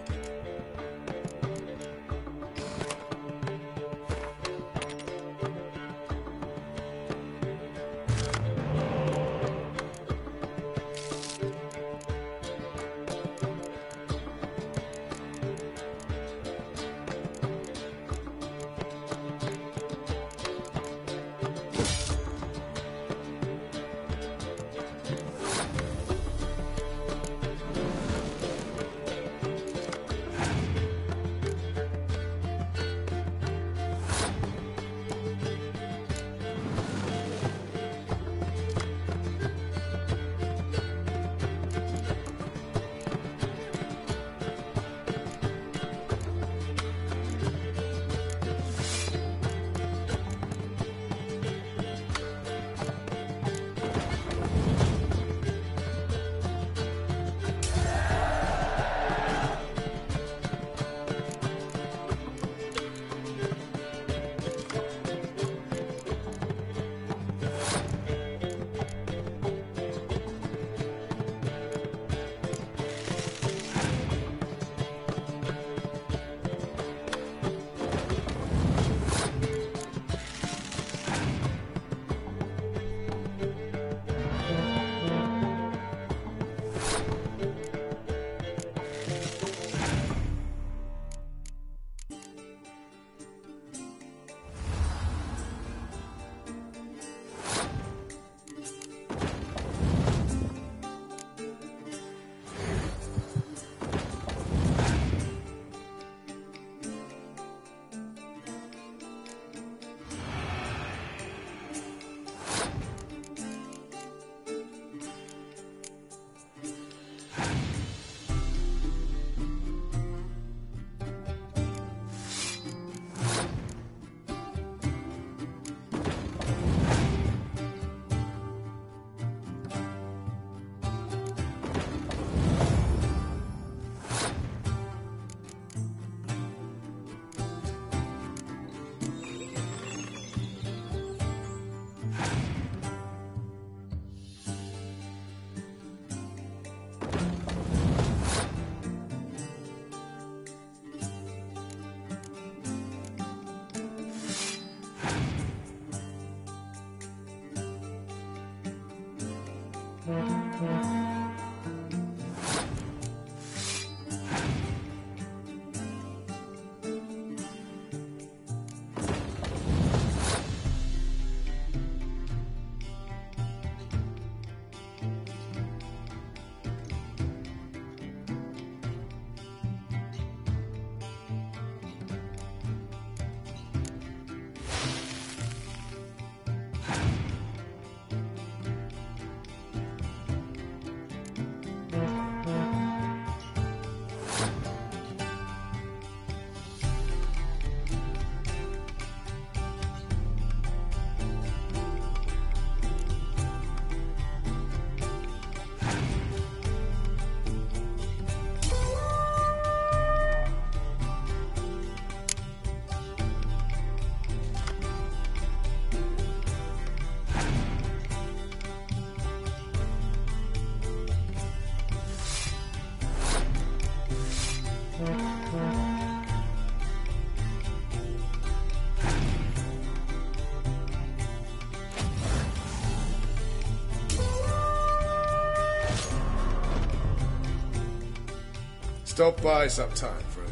Stop by sometime, friend.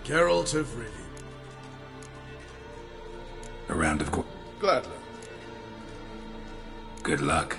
Geralt of Rivia. A round of Gladly. Good luck.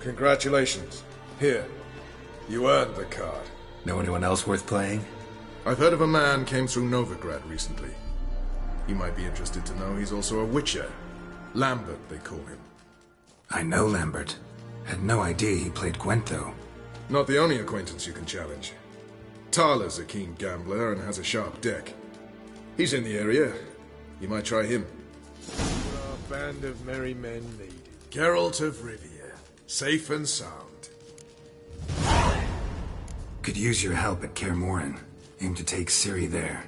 Congratulations. Here. You earned the card. Know anyone else worth playing? I've heard of a man came through Novigrad recently. You might be interested to know he's also a witcher. Lambert, they call him. I know Lambert. Had no idea he played Gwent, though. Not the only acquaintance you can challenge. Tala's a keen gambler and has a sharp deck. He's in the area. You might try him. What our band of merry men need. Geralt of Rivia. Safe and sound. Could use your help at Kaer morhen. Aim to take Ciri there.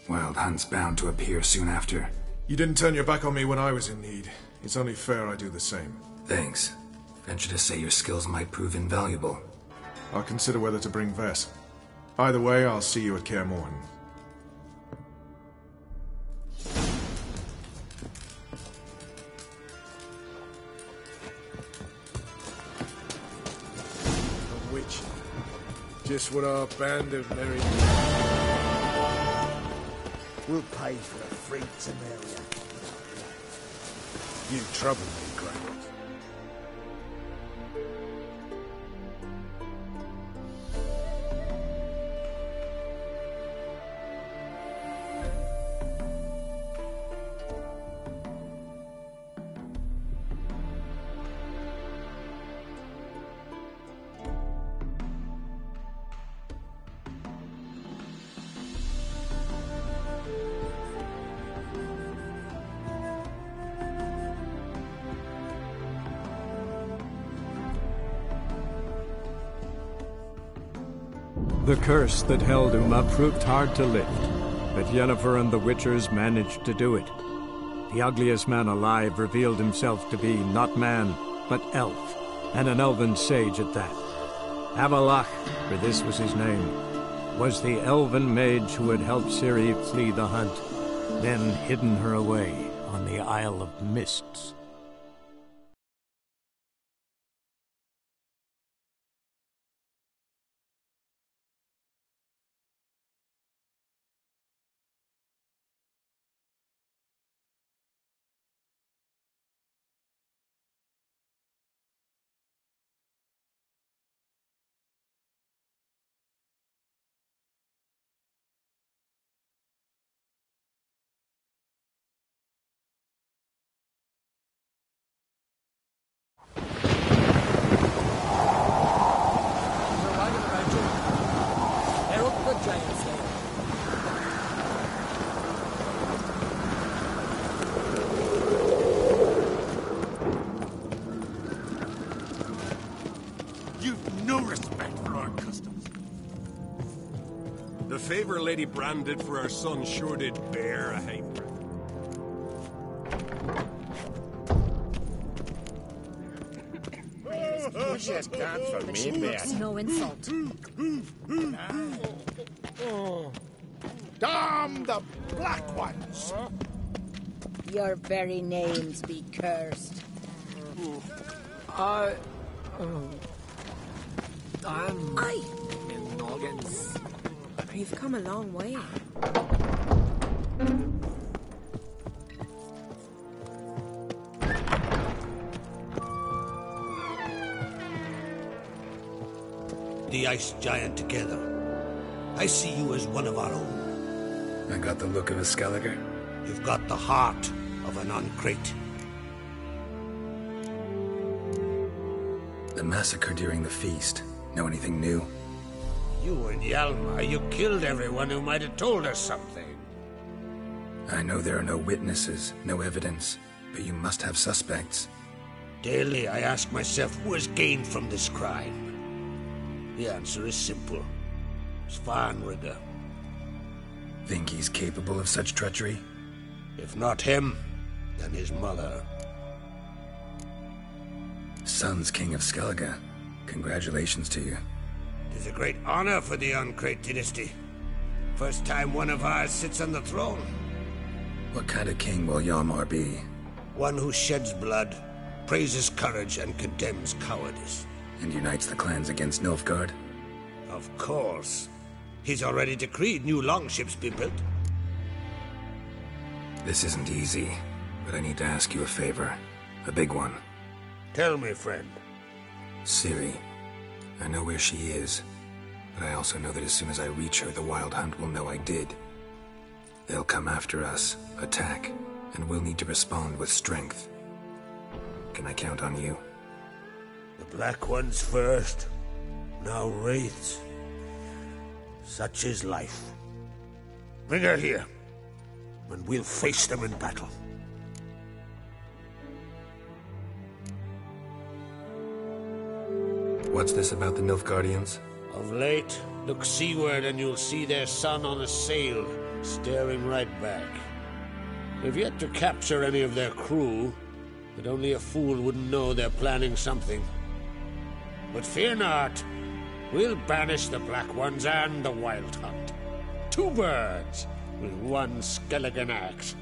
Wild Hunt's bound to appear soon after. You didn't turn your back on me when I was in need. It's only fair I do the same. Thanks. Venture to say your skills might prove invaluable. I'll consider whether to bring Vess. Either way, I'll see you at Kaer morhen. A witch. Just what our band of merry... We'll pay for a free Temeria. You trouble me, Grant. The curse that held Uma proved hard to lift, but Yennefer and the Witchers managed to do it. The ugliest man alive revealed himself to be not man, but elf, and an elven sage at that. Avalach, for this was his name, was the elven mage who had helped Ciri flee the hunt, then hidden her away on the Isle of Mists. The favor Lady Brand did for our son sure did bear a hate. What she has done for me, man. No insult. Damn the black ones! Your very names be cursed. I'm in Noggins. You've come a long way. The ice giant together. I see you as one of our own. I got the look of a Skelliger. You've got the heart of an uncrate. The massacre during the feast. Know anything new? You and Yalma, you killed everyone who might have told us something. I know there are no witnesses, no evidence, but you must have suspects. Daily I ask myself who has gained from this crime. The answer is simple. Svanrigger. Think he's capable of such treachery? If not him, then his mother. Son's king of Skellige. Congratulations to you. It is a great honor for the Uncrate dynasty. First time one of ours sits on the throne. What kind of king will Hjalmar be? One who sheds blood, praises courage, and condemns cowardice. And unites the clans against Nilfgaard? Of course. He's already decreed new longships be built. This isn't easy, but I need to ask you a favor. A big one. Tell me, friend. Ciri. I know where she is, but I also know that as soon as I reach her, the Wild Hunt will know I did. They'll come after us, attack, and we'll need to respond with strength. Can I count on you? The Black Ones first, now Wraiths. Such is life. Bring her here, and we'll face them in battle. What's this about the Nilfgaardians? Of late, look seaward and you'll see their sun on a sail, staring right back. We've yet to capture any of their crew, but only a fool wouldn't know they're planning something. But fear not, we'll banish the Black Ones and the Wild Hunt. 2 birds with 1 skeleton axe.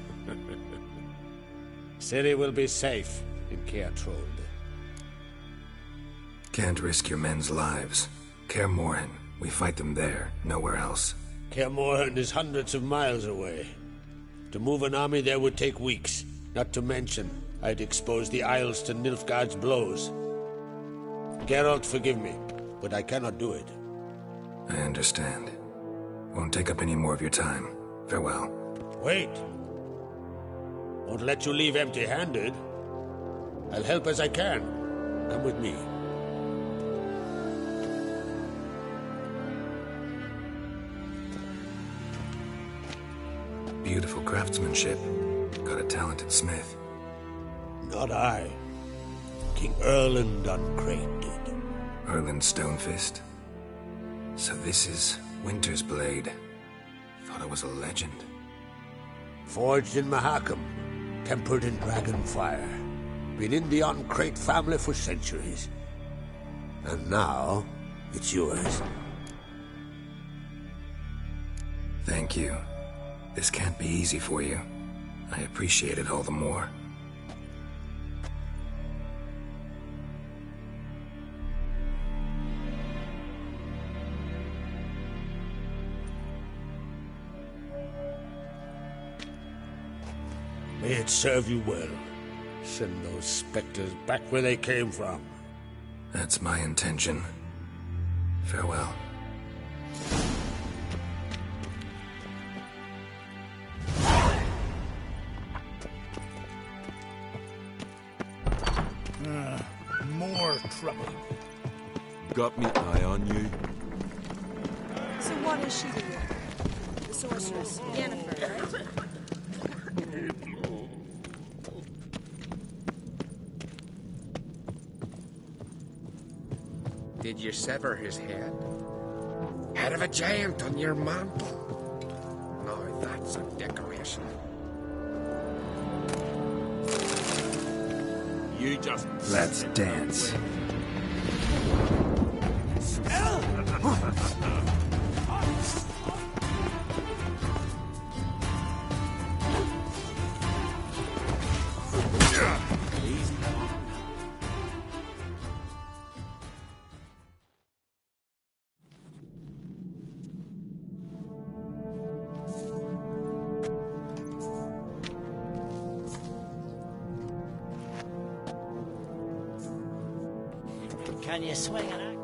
Ciri will be safe in Kaer. Can't risk your men's lives. Kaer Morhen. We fight them there, nowhere else. Kaer is hundreds of miles away. To move an army there would take weeks. Not to mention, I'd expose the Isles to Nilfgaard's blows. Geralt, forgive me, but I cannot do it. I understand. Won't take up any more of your time. Farewell. Wait! Won't let you leave empty-handed. I'll help as I can. Come with me. Beautiful craftsmanship. Got a talented smith. Not I. King Erland Uncrate did. Erland Stonefist? So this is Winter's blade. Thought it was a legend. Forged in Mahakam, tempered in dragon fire. Been in the Uncrate family for centuries. And now, it's yours. Thank you. This can't be easy for you. I appreciate it all the more. May it serve you well. Send those specters back where they came from. That's my intention. Farewell. More trouble. Got me eye on you. So what is she doing? The sorceress, Yennefer, right? Did you sever his head? Head of a giant on your mantle. No, that's a decoration. You just... Let's dance. Can you swing an axe?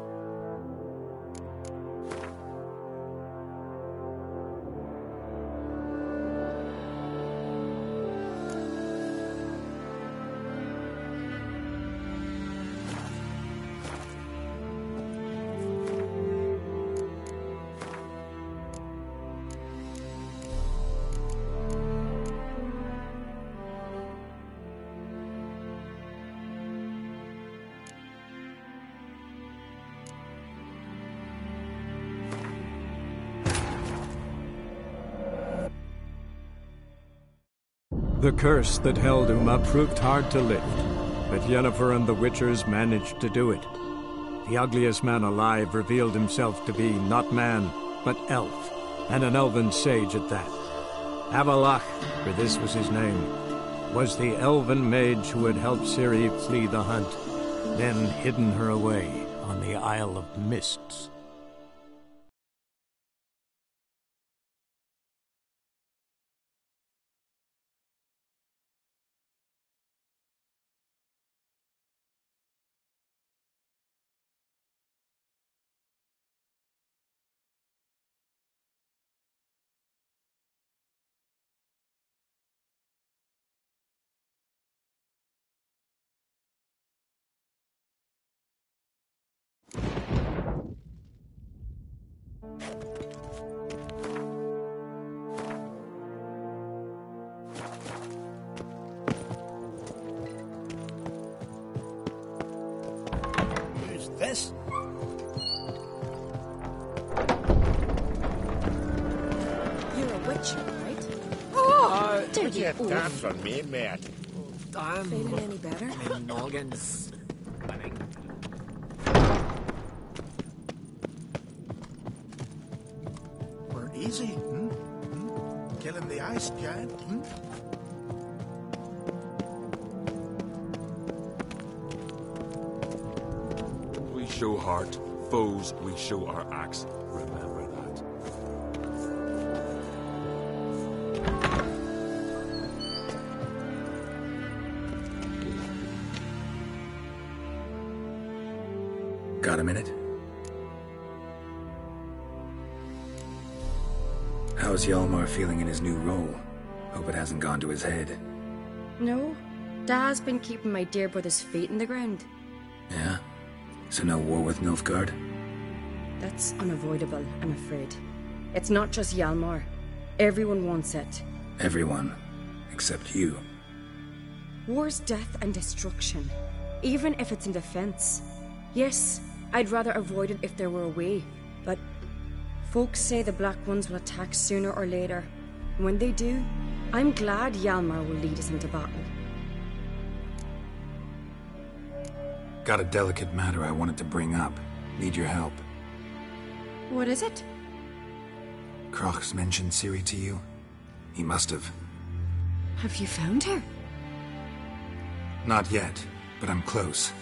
The curse that held Uma proved hard to lift, but Yennefer and the Witchers managed to do it. The ugliest man alive revealed himself to be not man, but elf, and an elven sage at that. Avalach, for this was his name, was the elven mage who had helped Ciri flee the hunt, then hidden her away on the Isle of Mists. Who's this? You're a witcher, right? Oh, Don't would you you dance for me, mate? I'm feeling any better? my noggin's spinning. We're easy, hmm? Killing the ice giant, hmm? We show heart, foes, we show our axe. Remember that. Got a minute? How's Hjalmar feeling in his new role? Hope it hasn't gone to his head. No. Dad's been keeping my dear brother's feet in the ground. Yeah? So no war with Nilfgaard? That's unavoidable, I'm afraid. It's not just Hjalmar. Everyone wants it. Everyone. Except you. War's death and destruction. Even if it's in defense. Yes, I'd rather avoid it if there were a way. But folks say the Black Ones will attack sooner or later. When they do, I'm glad Hjalmar will lead us into battle. Got a delicate matter I wanted to bring up. Need your help. What is it? Kroch's mentioned Ciri to you? He must have. Have you found her? Not yet, but I'm close.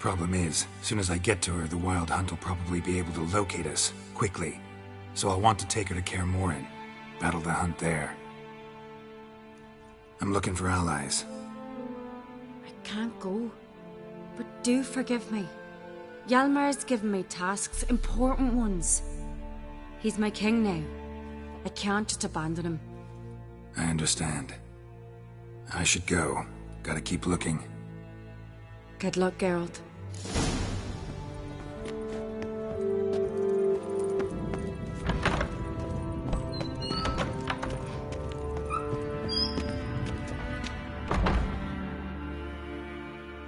Problem is, soon as I get to her, the Wild Hunt will probably be able to locate us, quickly. So I'll want to take her to Kaer Morhen, battle the hunt there. I'm looking for allies. I can't go. But do forgive me. Hjalmar's given me tasks, important ones. He's my king now. I can't just abandon him. I understand. I should go. Gotta keep looking. Good luck, Geralt.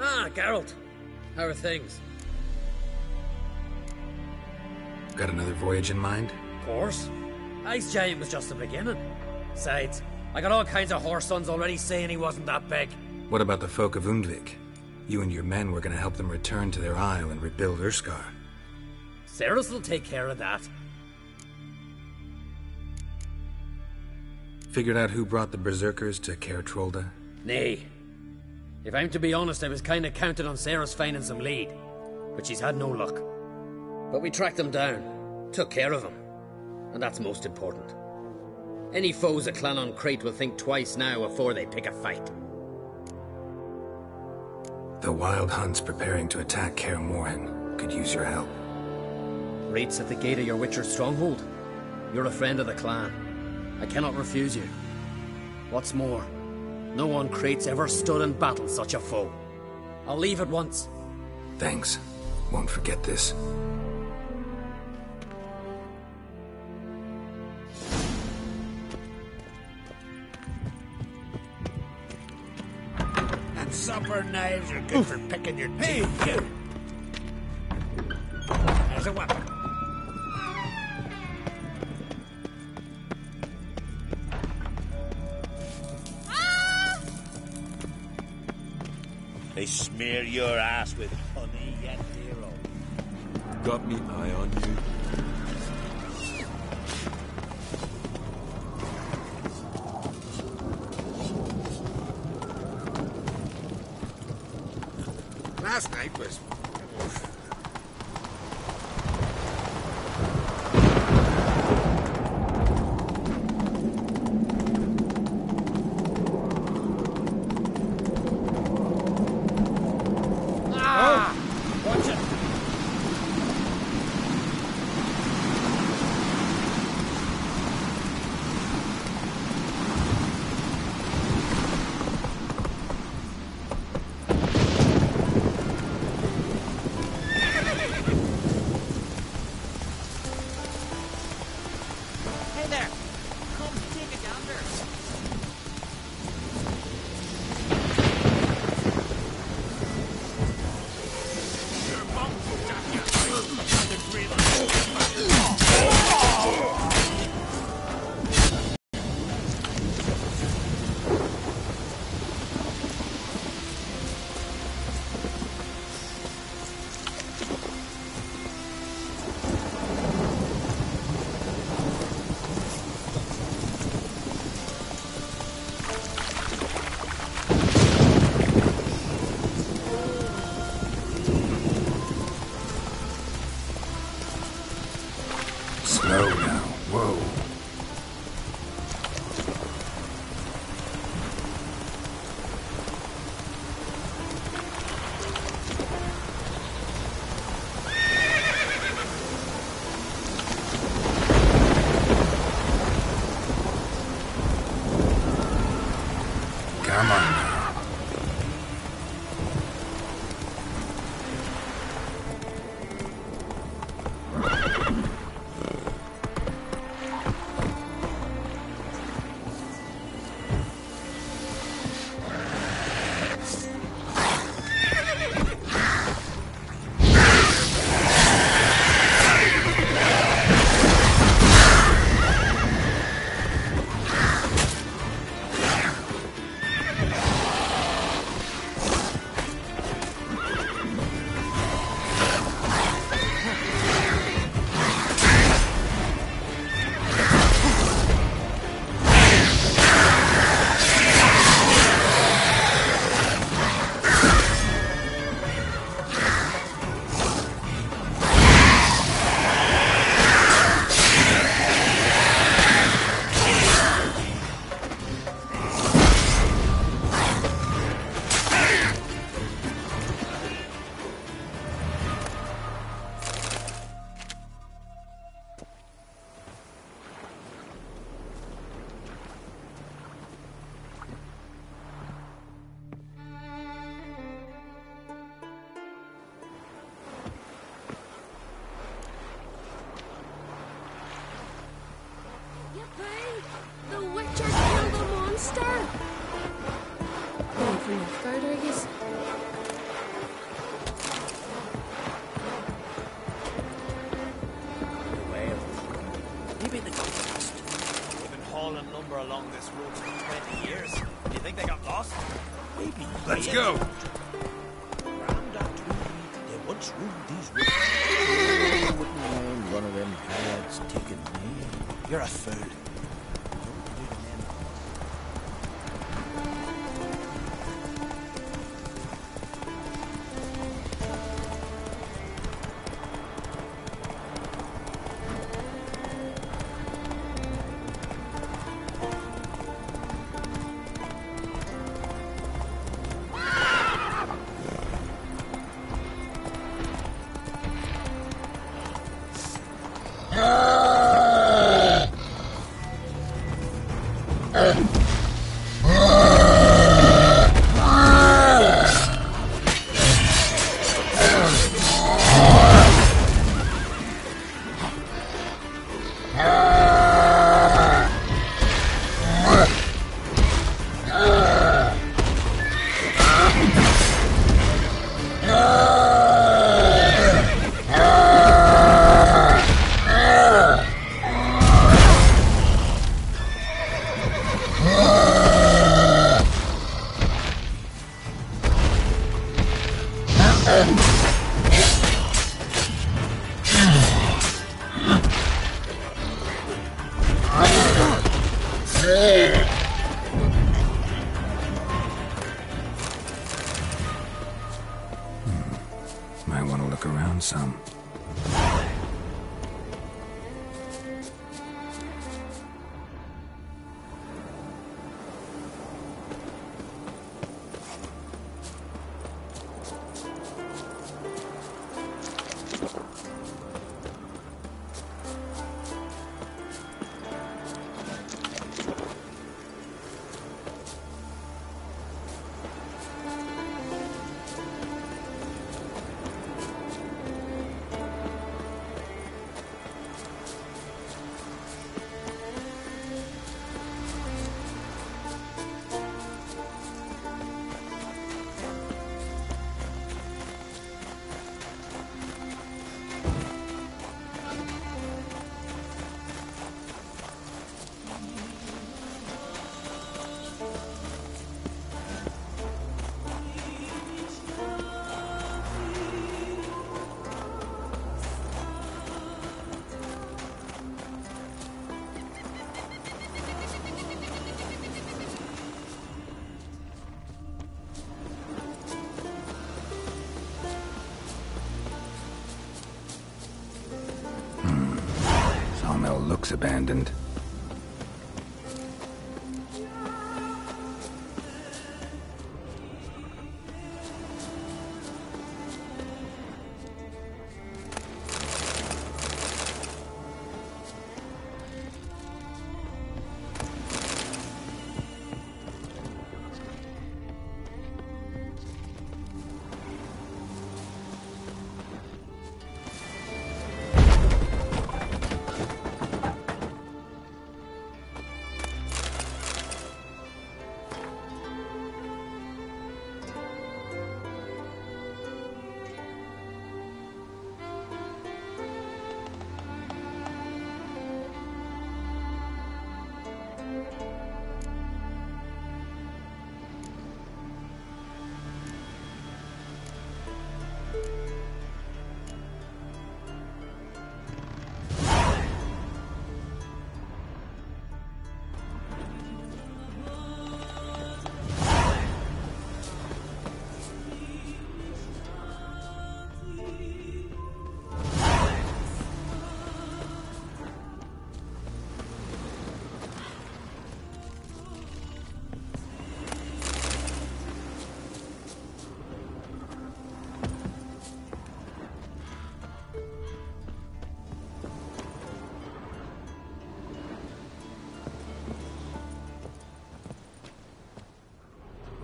Ah, Geralt. How are things? Got another voyage in mind? Of course. Ice Giant was just the beginning. Besides, I got all kinds of horse sons already saying he wasn't that big. What about the folk of Undvik? You and your men were gonna help them return to their isle and rebuild Urskar. Cerys will take care of that. Figured out who brought the berserkers to Kaer Trolda? Nay. If I'm to be honest, I was kinda counting on Cerys finding some lead. But she's had no luck. But we tracked them down. Took care of them. And that's most important. Any foes at Clan on Crate will think twice now before they pick a fight. The Wild Hunt's preparing to attack Kaer Morhen. Could use your help. Raid's at the gate of your Witcher's stronghold. You're a friend of the clan. I cannot refuse you. What's more, no one Crate's ever stood in battle such a foe. I'll leave at once. Thanks. Won't forget this. And supper knives are good for picking your teeth. Hey, as a weapon. They smear your ass with honey yet, hero. Got me eye on you. Last night was... Watch it! Please. You been the contrast? They've been hauling lumber along this road for 20 years. Do you think they got lost? Maybe. Let's go. They once ruled these rivers. Wouldn't mind one of them lads taking me. You're a fool. Might want to look around some. Sawmill looks abandoned.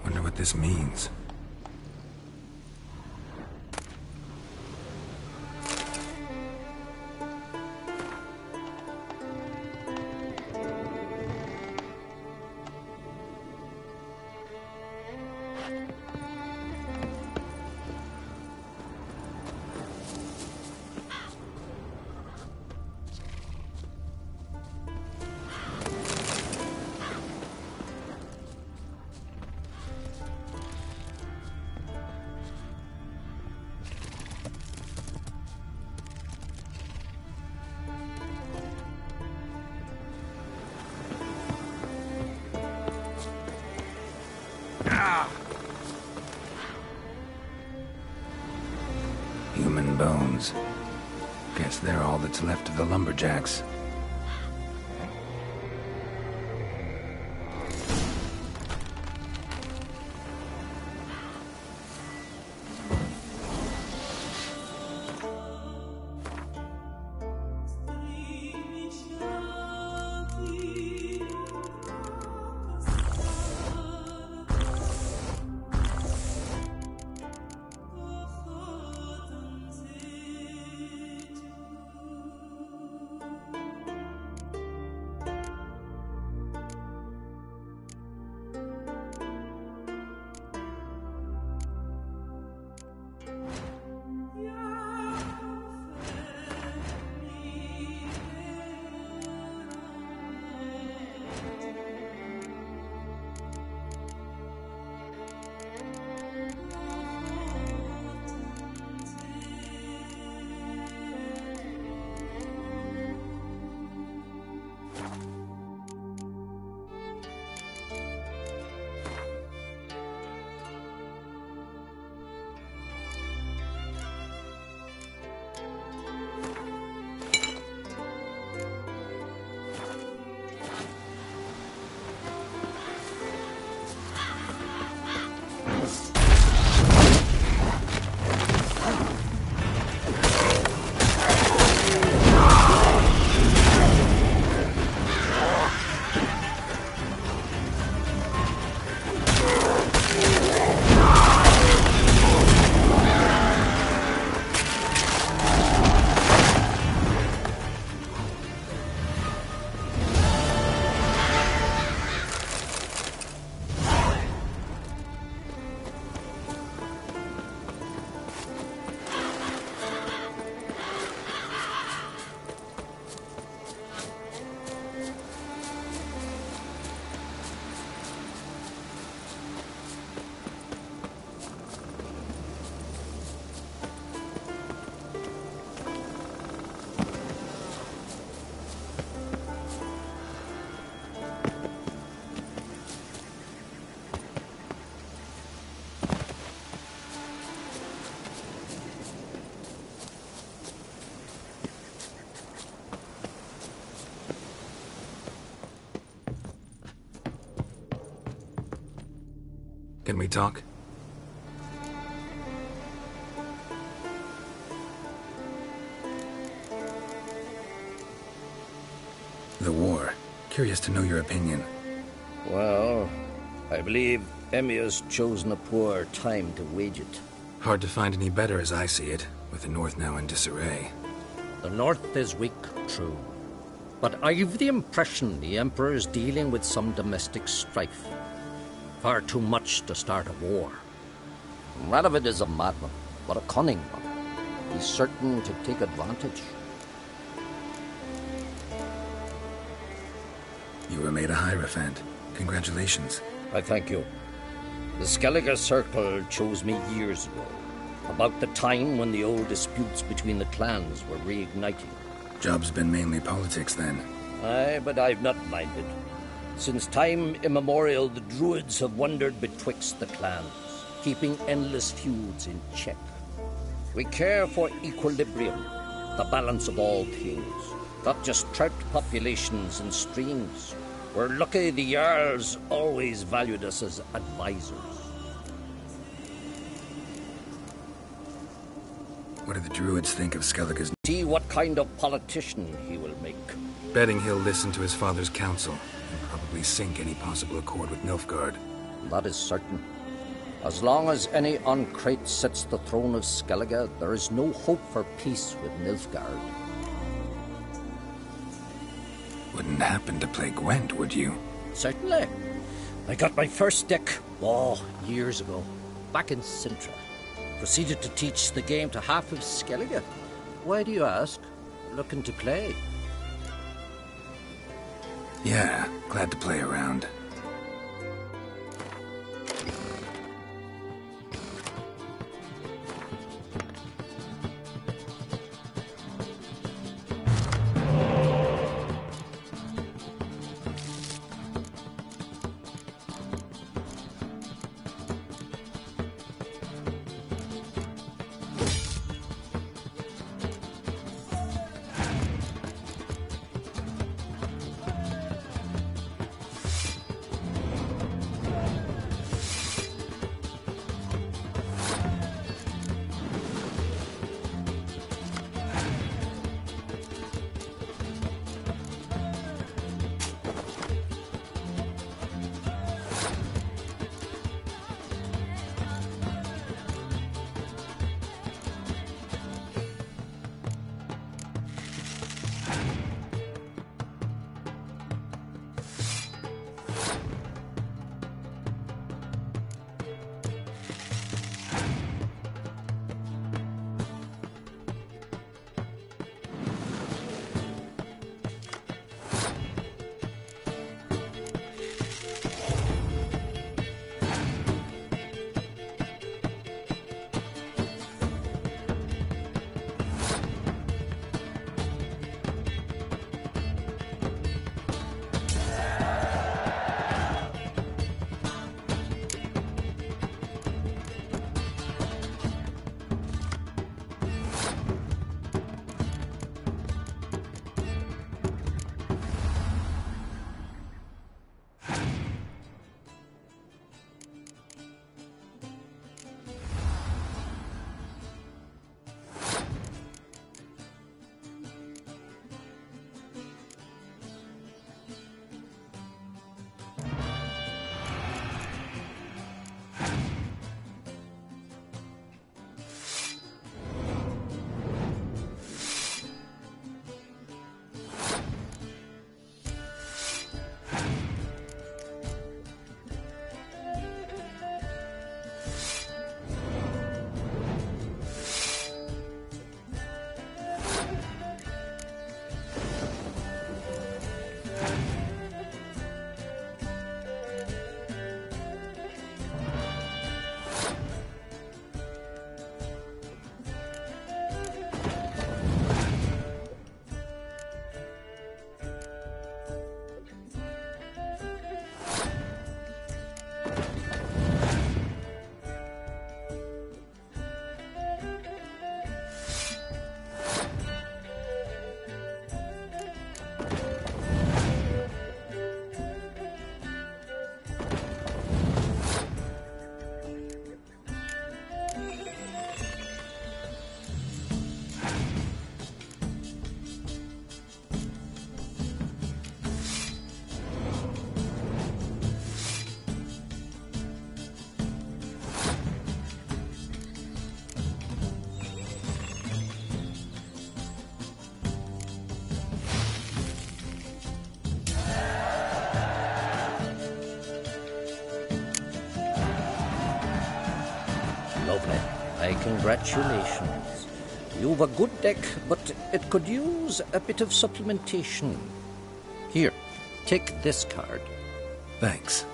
Wonder what this means. and bones. Guess they're all that's left of the lumberjacks. Can we talk? The war. Curious to know your opinion. Well, I believe Emir's chosen a poor time to wage it. Hard to find any better as I see it, with the North now in disarray. The North is weak, true. But I've the impression the Emperor is dealing with some domestic strife. Far too much to start a war. Radovid is a madman, but a cunning one. He's certain to take advantage. You were made a Hierophant. Congratulations. I thank you. The Skellige Circle chose me years ago, about the time when the old disputes between the clans were reigniting. Job's been mainly politics then. Aye, but I've not minded. Since time immemorial, the Druids have wandered betwixt the clans, keeping endless feuds in check. We care for equilibrium, the balance of all things, not just trout populations and streams. We're lucky the Jarls always valued us as advisors. What do the Druids think of Skellige's... See what kind of politician he will make. Betting he'll listen to his father's counsel, and probably sink any possible accord with Nilfgaard. That is certain. As long as any Oncrate sits the throne of Skellige, there is no hope for peace with Nilfgaard. Wouldn't happen to play Gwent, would you? Certainly. I got my first deck, years ago, back in Sintra. Proceeded to teach the game to half of Skellige. Why do you ask? Looking to play? Yeah, glad to play around. Lovely. Congratulations. You've a good deck, but it could use a bit of supplementation. Here, take this card. Thanks.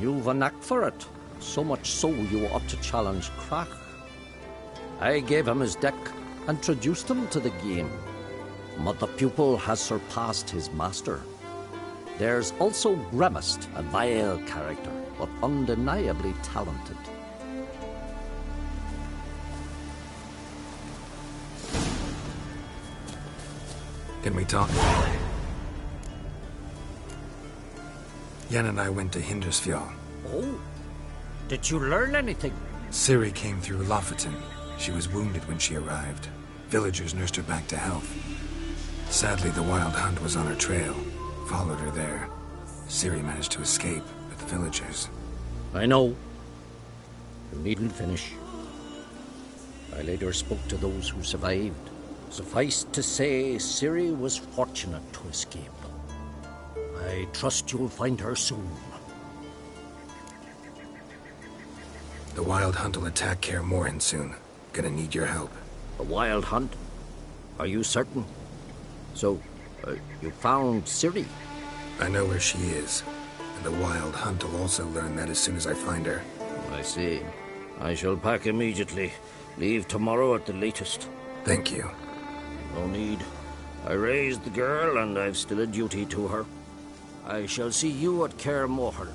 You've a knack for it. So much so you ought to challenge Krach. I gave him his deck, introduced him to the game. But the pupil has surpassed his master. There's also Grimaced, a vile character, but undeniably talented. Can we talk? Yen and I went to Hindersfjall. Oh, did you learn anything? Ciri came through Lofoten. She was wounded when she arrived. Villagers nursed her back to health. Sadly, the Wild Hunt was on her trail. Followed her there. Ciri managed to escape, but the villagers... I know. You needn't finish. I later spoke to those who survived. Suffice to say, Ciri was fortunate to escape. I trust you'll find her soon. The Wild Hunt will attack Kaer Morhen soon. Gonna need your help. The Wild Hunt? Are you certain? So, you found Ciri? I know where she is. And the Wild Hunt will also learn that as soon as I find her. I see. I shall pack immediately. Leave tomorrow at the latest. Thank you. No need. I raised the girl, and I've still a duty to her. I shall see you at Kaer Morhen.